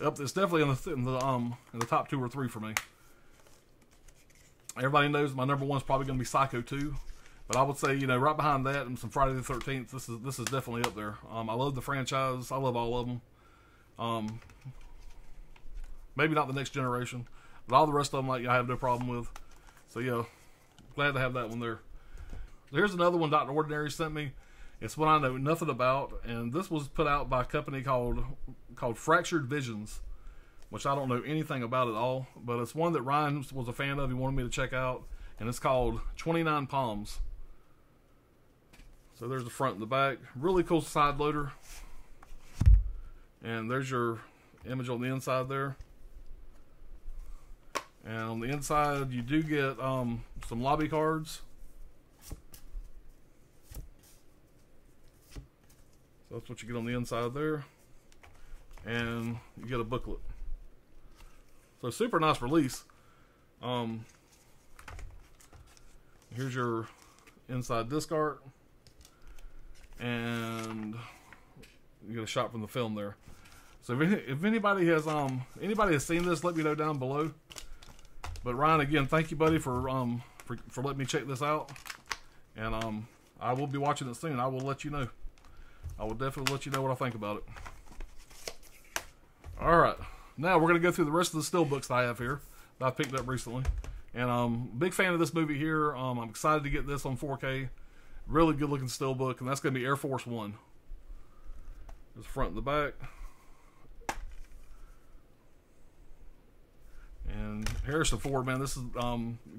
It's definitely in the top 2 or 3 for me. Everybody knows my number 1 is probably going to be Psycho 2. But I would say, you know, right behind that and some Friday the 13th, this is definitely up there. I love the franchise. I love all of them. Maybe not the Next Generation, but all the rest of them, like, I have no problem with. So, yeah, glad to have that one there. Here's another one Dr. Ordinary sent me. It's one I know nothing about, and this was put out by a company called Fractured Visions, which I don't know anything about at all, but it's one that Ryan was a fan of. He wanted me to check out, and it's called 29 Palms. So there's the front and the back. Really cool side loader. And there's your image on the inside there. And on the inside, you do get some lobby cards. So that's what you get on the inside there. And you get a booklet. So super nice release. Here's your inside disc art. And you get a shot from the film there. So if anybody has seen this, let me know down below. But Ryan, again, thank you, buddy, for letting me check this out. And I will be watching it soon. I will let you know. I will definitely let you know what I think about it. All right, now we're gonna go through the rest of the steelbooks that I have here that I picked up recently. And big fan of this movie here. I'm excited to get this on 4K. Really good looking steelbook, and that's gonna be Air Force One. There's the front and the back. And Harrison Ford, man, this is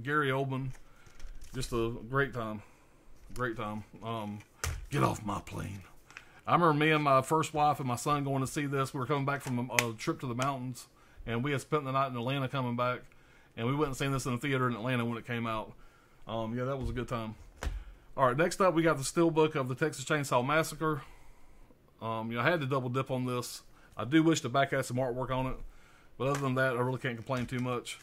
Gary Oldman. Just a great time. Great time. Get off my plane. I remember me and my first wife and my son going to see this. We were coming back from a trip to the mountains, and we had spent the night in Atlanta coming back, and we went and seen this in the theater in Atlanta when it came out. Yeah, that was a good time. All right, next up we got the steelbook of the Texas Chainsaw Massacre. I had to double dip on this. I do wish the back had some artwork on it, but other than that, I really can't complain too much.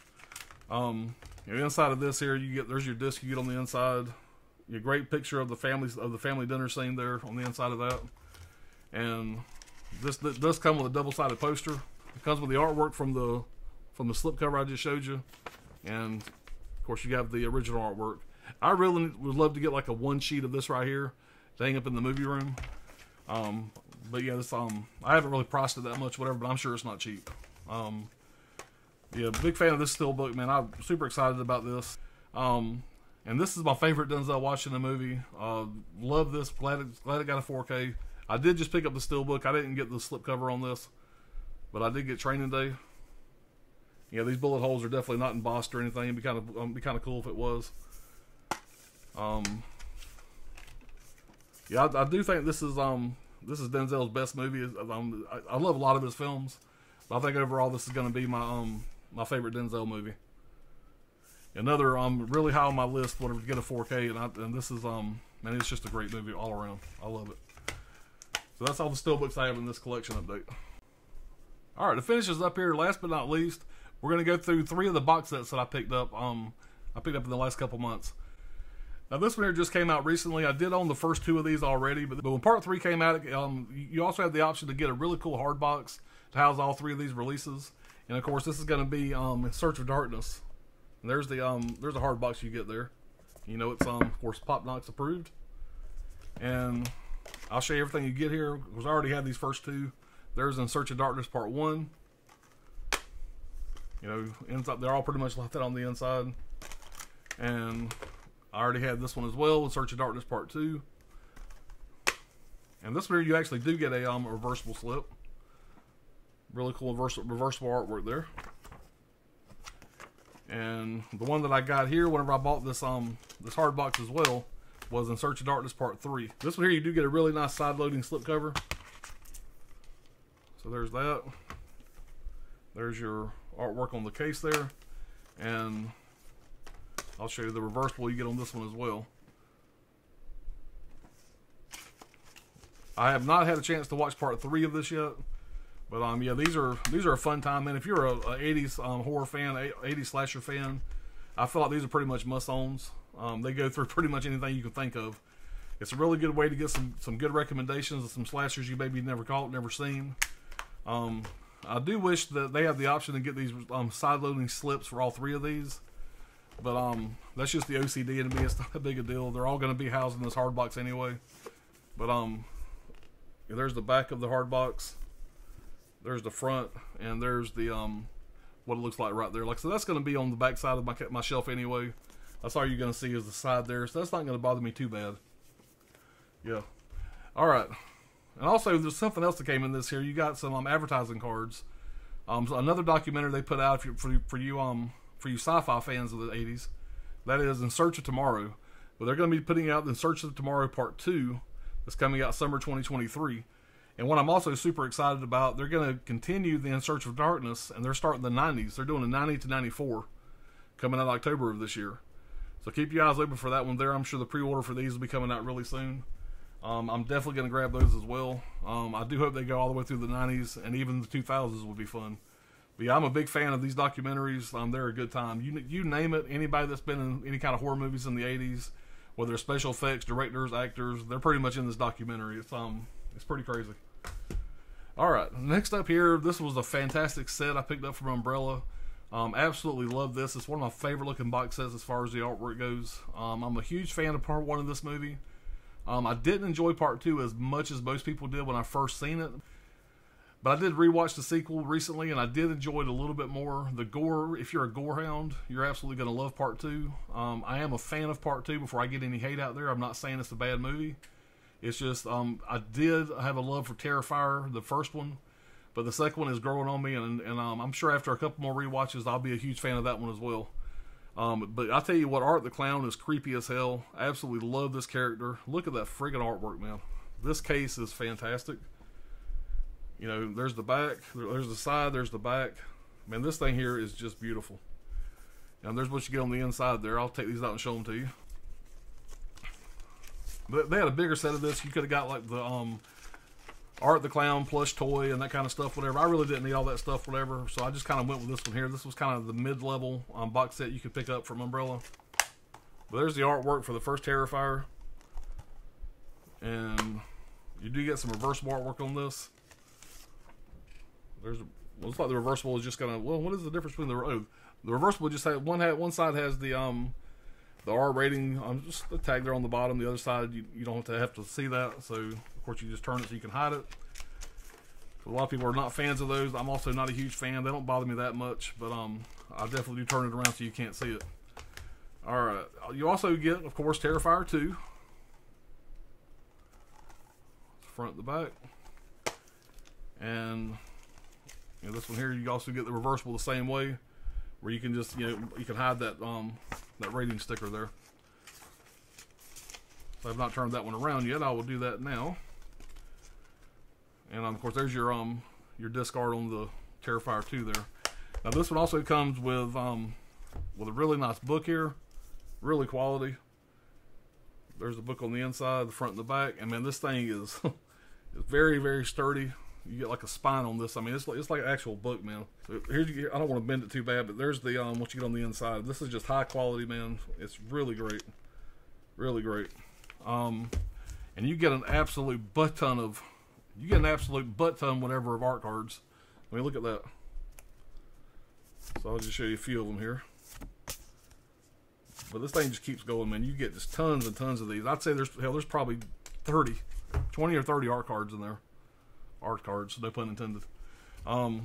Inside of this here, there's your disc you get on the inside. Your great picture of the family dinner scene there on the inside of that. And this does come with a double-sided poster. It comes with the artwork from the slipcover I just showed you, and of course you have the original artwork. I really would love to get like a one sheet of this right here to hang up in the movie room. But yeah, this I haven't really priced it that much, whatever. But I'm sure it's not cheap. Yeah, big fan of this steelbook, man. I'm super excited about this. And this is my favorite Denzel Washington movie. Love this. Glad it got a 4K. I did just pick up the steelbook. I didn't get the slipcover on this, but I did get Training Day. Yeah, these bullet holes are definitely not embossed or anything. It'd be kind of cool if it was. Yeah, I do think this is Denzel's best movie. I love a lot of his films, but I think overall this is going to be my favorite Denzel movie. Another really high on my list, whatever, to get a 4K, and this is man, it's just a great movie all around. I love it. So that's all the steelbooks I have in this collection update. All right, to finish us up here, last but not least, we're going to go through 3 of the box sets that I picked up. I picked up in the last couple months. Now this one here just came out recently. I did own the first 2 of these already, but when part 3 came out, you also have the option to get a really cool hard box to house all 3 of these releases. And of course, this is going to be In Search of Darkness. And there's the hard box you get there. You know, it's of course Pop Knox approved. And I'll show you everything you get here, because I already had these first 2. There's In Search of Darkness Part 1. You know, inside, they're all pretty much like that on the inside. And I already had this one as well, In Search of Darkness Part 2. And this one here, you actually do get a reversible slip. Really cool reversible artwork there. And the one that I got here, whenever I bought this hard box as well, was In Search of Darkness Part 3. This one here, you do get a really nice side-loading slipcover. So there's that. There's your artwork on the case there. And I'll show you the reversible you get on this one as well. I have not had a chance to watch Part 3 of this yet. But yeah, these are a fun time, man. If you're a 80s horror fan, 80s slasher fan, I feel like these are pretty much must-owns. They go through pretty much anything you can think of. It's a really good way to get some good recommendations of some slashers you maybe never caught, never seen. I do wish that they have the option to get these side-loading slips for all 3 of these. But that's just the OCD in me. It's not a big a deal. They're all going to be housed in this hard box anyway. But yeah, there's the back of the hard box. There's the front, and there's the what it looks like right there. Like so, that's going to be on the back side of my shelf anyway. That's all you're going to see is the side there. So that's not going to bother me too bad. Yeah. All right. And also, there's something else that came in this here. You got some advertising cards. So another documentary they put out for you sci-fi fans of the 80s. That is In Search of Tomorrow. But they're going to be putting out In Search of Tomorrow Part 2. That's coming out summer 2023. And what I'm also super excited about, they're going to continue the In Search of Darkness, and they're starting the 90s. They're doing a 90 to 94 coming out October of this year. So keep your eyes open for that one there. I'm sure the pre-order for these will be coming out really soon. I'm definitely going to grab those as well. I do hope they go all the way through the 90s, and even the 2000s will be fun. But yeah, I'm a big fan of these documentaries. They're a good time. You name it, anybody that's been in any kind of horror movies in the 80s, whether it's special effects, directors, actors, they're pretty much in this documentary. It's pretty crazy. All right, next up here, this was a fantastic set I picked up from Umbrella. Absolutely love this. It's one of my favorite looking box sets as far as the artwork goes. I'm a huge fan of Part 1 of this movie. I didn't enjoy Part 2 as much as most people did when I first seen it. But I did rewatch the sequel recently, and I did enjoy it a little bit more. The gore, if you're a gore hound, you're absolutely going to love Part 2. I am a fan of Part 2 before I get any hate out there. I'm not saying it's a bad movie. It's just I did have a love for Terrifier, the first one, but the second one is growing on me, and I'm sure after a couple more rewatches, I'll be a huge fan of that one as well. But I tell you what, Art the Clown is creepy as hell. I absolutely love this character. Look at that friggin' artwork, man. This case is fantastic. You know, there's the back, there's the side, there's the back. Man, this thing here is just beautiful. And there's what you get on the inside there. I'll take these out and show them to you. But they had a bigger set of this. You could have got like the Art the Clown plush toy and that kind of stuff, whatever. I really didn't need all that stuff, whatever. So I just kind of went with this one here. This was kind of the mid-level box set you could pick up from Umbrella. But there's the artwork for the first Terrifier. And you do get some reversible artwork on this. Looks like the reversible is just gonna. Well, what is the difference between the reversible? Just had one side has the R rating, just a tag there on the bottom. The other side, you don't have to see that. So of course you just turn it so you can hide it. A lot of people are not fans of those. I'm also not a huge fan. They don't bother me that much, but I definitely do turn it around so you can't see it. All right, you also get, of course, Terrifier 2. Front and the back, and you know, this one here, you also get the reversible the same way, where you can just, you know, you can hide that that rating sticker there. So I've not turned that one around yet. I will do that now. And of course, there's your discard on the Terrifier 2 there. Now this one also comes with a really nice book here, really quality. There's the book on the inside, the front and the back, and man, this thing is it's very, very sturdy. You get like a spine on this. I mean, it's like an actual book, man. So here's, I don't want to bend it too bad, but there's the what you get on the inside. This is just high quality, man. It's really great, really great. And you get an absolute butt ton whatever of art cards. I mean, look at that. So I'll just show you a few of them here. But this thing just keeps going, man. You get just tons and tons of these. I'd say there's probably 20 or 30 art cards in there. Art cards, no pun intended. But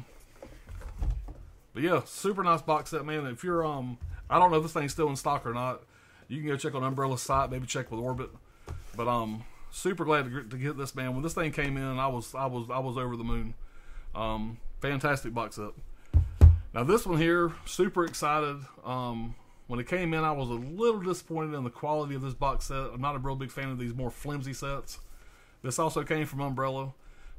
yeah, super nice box set, man. If you're I don't know if this thing's still in stock or not. You can go check on Umbrella's site, maybe check with Orbit. But super glad to get this, man. When this thing came in, I was over the moon. Fantastic box set. Now this one here, super excited. When it came in, I was a little disappointed in the quality of this box set. I'm not a real big fan of these more flimsy sets. This also came from Umbrella,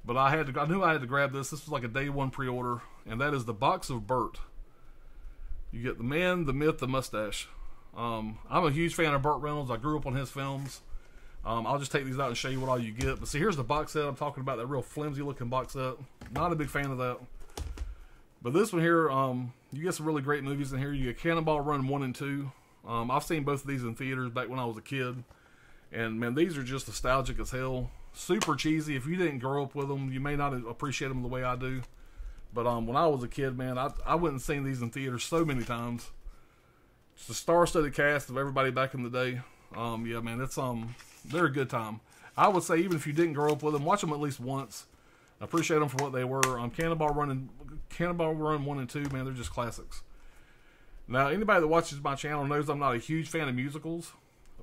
but I knew I had to grab this. This was like a day one pre-order, and that is the Box of Burt. You get the man, the myth, the mustache. I'm a huge fan of Burt Reynolds. I grew up on his films. I'll just take these out and show you what all you get. But see, here's the box set I'm talking about, that real flimsy looking box set. Not a big fan of that. But this one here, you get some really great movies in here. You get Cannonball Run 1 and 2. I've seen both of these in theaters back when I was a kid. And man, these are just nostalgic as hell. Super cheesy. If you didn't grow up with them, you may not appreciate them the way I do. But when I was a kid, man, I went and seen these in theaters so many times. It's the star-studded cast of everybody back in the day. Yeah, man, it's they're a good time. I would say even if you didn't grow up with them, watch them at least once. Appreciate them for what they were. Cannonball Run 1 and 2, man, they're just classics. Now, anybody that watches my channel knows I'm not a huge fan of musicals,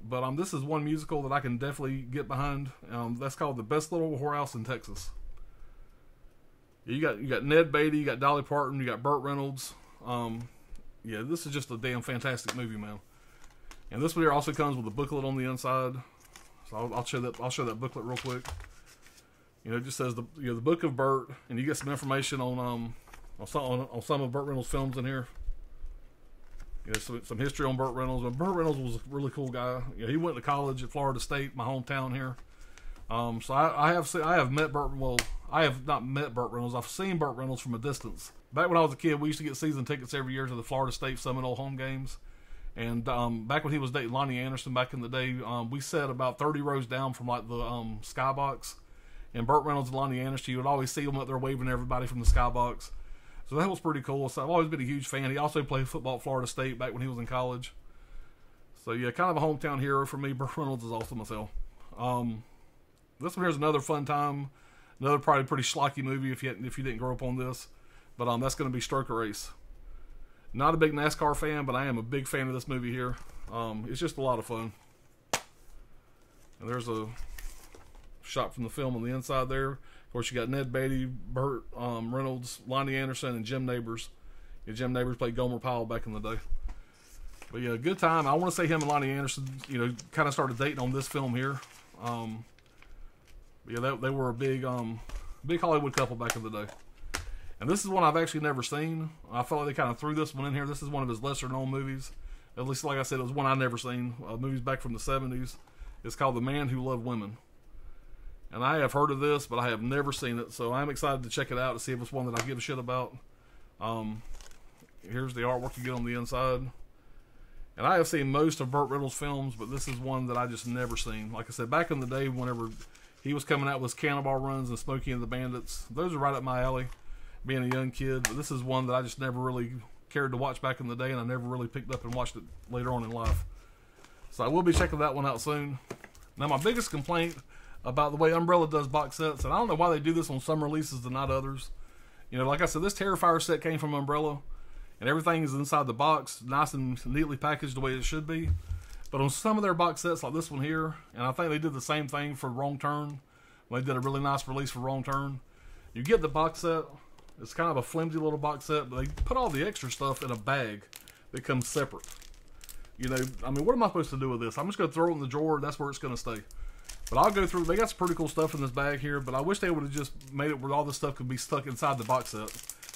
but this is one musical that I can definitely get behind. That's called The Best Little Whorehouse in Texas. You got Ned Beatty, you got Dolly Parton, you got Burt Reynolds. Yeah, this is just a damn fantastic movie, man. And this one here also comes with a booklet on the inside. So I'll show that booklet real quick. You know, it just says the Book of Burt, and you get some information on some of Burt Reynolds' films in here. You know, some history on Burt Reynolds. But Burt Reynolds was a really cool guy. You know, he went to college at Florida State, my hometown here. So I have met Burt. Well, I have not met Burt Reynolds. I've seen Burt Reynolds from a distance. Back when I was a kid, we used to get season tickets every year to the Florida State Seminole home games. And back when he was dating Lonnie Anderson back in the day, we sat about 30 rows down from like the skybox. And Burt Reynolds and Lonnie Anderson, you would always see them up there waving at everybody from the skybox. So that was pretty cool. So I've always been a huge fan. He also played football at Florida State back when he was in college. So yeah, kind of a hometown hero for me. Burt Reynolds is awesome myself. This one here is another fun time. Another probably pretty schlocky movie if you didn't grow up on this. But that's going to be Stroker Race. Not a big NASCAR fan, but I am a big fan of this movie here. It's just a lot of fun. And there's shot from the film on the inside there. Of course, you got Ned Beatty, Burt Reynolds, Lonnie Anderson, and Jim Neighbors. Yeah, Jim Neighbors played Gomer Pyle back in the day. But yeah, good time. I want to say him and Lonnie Anderson, you know, kind of started dating on this film here. Yeah, they were a big Hollywood couple back in the day. And this is one I've actually never seen. I felt like they kind of threw this one in here. This is one of his lesser known movies. At least, like I said, it was one I've never seen. Movies back from the 70s. It's called The Man Who Loved Women. And I have heard of this, but I have never seen it. So I'm excited to check it out to see if it's one that I give a shit about. Here's the artwork you get on the inside. And I have seen most of Burt Reynolds' films, but this is one that I just never seen. Like I said, back in the day, whenever he was coming out with his Cannonball runs and Smokey and the Bandits, those are right up my alley, being a young kid. But this is one that I just never really cared to watch back in the day, and I never really picked up and watched it later on in life. So I will be checking that one out soon. Now, my biggest complaint about the way Umbrella does box sets, and I don't know why they do this on some releases and not others. You know, like I said, this Terrifier set came from Umbrella, and everything is inside the box, nice and neatly packaged the way it should be. But on some of their box sets, like this one here, and I think they did the same thing for Wrong Turn, when they did a really nice release for Wrong Turn. You get the box set, it's kind of a flimsy little box set, but they put all the extra stuff in a bag that comes separate. You know, I mean, what am I supposed to do with this? I'm just going to throw it in the drawer, that's where it's going to stay. But I'll go through, they got some pretty cool stuff in this bag here, but I wish they would have just made it where all this stuff could be stuck inside the box set.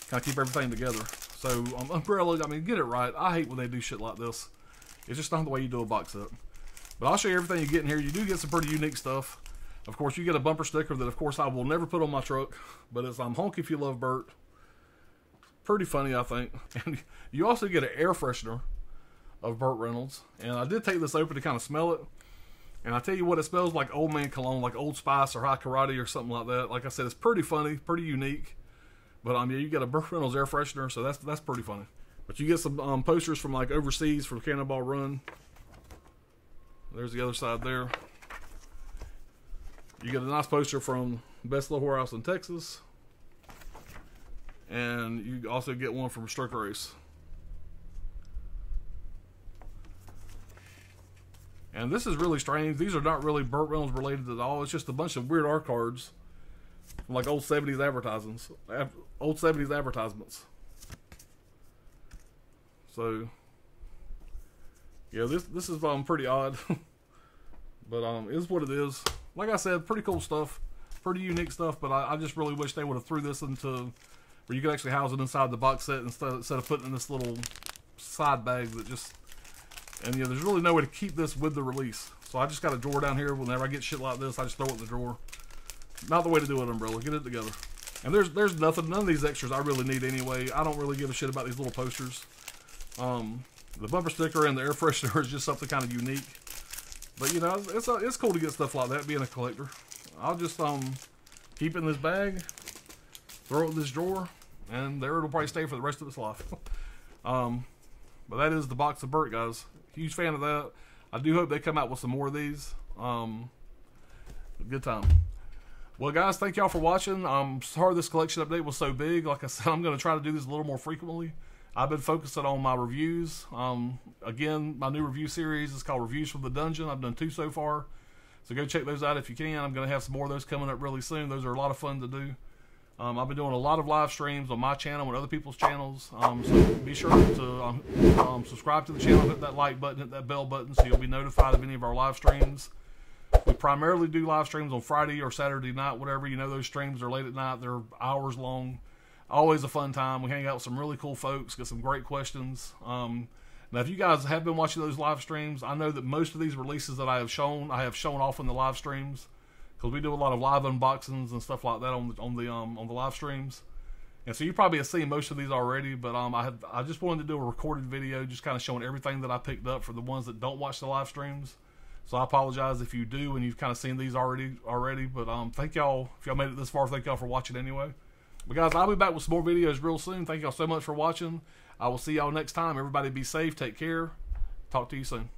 Kind of keep everything together. So, Umbrella, I mean, get it right. I hate when they do shit like this. It's just not the way you do a box set. But I'll show you everything you get in here. You do get some pretty unique stuff. Of course, you get a bumper sticker that, of course, I will never put on my truck. But it's Honk If You Love Burt. Pretty funny, I think. And you also get an air freshener of Burt Reynolds. And I did take this open to kind of smell it. And I tell you what, it smells like Old Man Cologne, like Old Spice or High Karate or something like that. Like I said, it's pretty funny, pretty unique. But yeah, you get a Burt Reynolds air freshener, so that's pretty funny. But you get some posters from like overseas from Cannonball Run. There's the other side there. You get a nice poster from Best Little Whorehouse in Texas. And you also get one from Striker Race. And this is really strange. These are not really Burt Reynolds related at all. It's just a bunch of weird art cards from like old 70s advertisements. So, yeah, this is pretty odd. But it is what it is. Like I said, pretty cool stuff. Pretty unique stuff, but I just really wish they would have threw this into where you could actually house it inside the box set instead of putting in this little side bag that just... And yeah, there's really no way to keep this with the release. So I just got a drawer down here. Whenever I get shit like this, I just throw it in the drawer. Not the way to do it, Umbrella. Get it together. And there's nothing, none of these extras I really need anyway. I don't really give a shit about these little posters. The bumper sticker and the air freshener is just something kind of unique. But you know, it's cool to get stuff like that, being a collector. I'll just keep it in this bag, throw it in this drawer, and there it'll probably stay for the rest of its life. But that is the box of Burt, guys. Huge fan of that. I do hope they come out with some more of these. Good time. Well, guys, thank y'all for watching. I'm sorry this collection update was so big. Like I said, I'm going to try to do this a little more frequently. I've been focusing on my reviews. Again, my new review series is called Reviews from the Dungeon. I've done 2 so far. So go check those out if you can. I'm going to have some more of those coming up really soon. Those are a lot of fun to do. I've been doing a lot of live streams on my channel and other people's channels. So be sure to subscribe to the channel, hit that like button, hit that bell button so you'll be notified of any of our live streams. We primarily do live streams on Friday or Saturday night, whatever. You know, those streams are late at night. They're hours long. Always a fun time. We hang out with some really cool folks, get some great questions. Now, if you guys have been watching those live streams, I know that most of these releases that I have shown off in the live streams, because we do a lot of live unboxings and stuff like that on the live streams. And so you probably have seen most of these already, but I just wanted to do a recorded video just kind of showing everything that I picked up for the ones that don't watch the live streams. So I apologize if you do and you've kind of seen these already. But thank y'all, if y'all made it this far, thank y'all for watching anyway. But guys, I'll be back with some more videos real soon. Thank y'all so much for watching. I will see y'all next time. Everybody be safe, take care. Talk to you soon.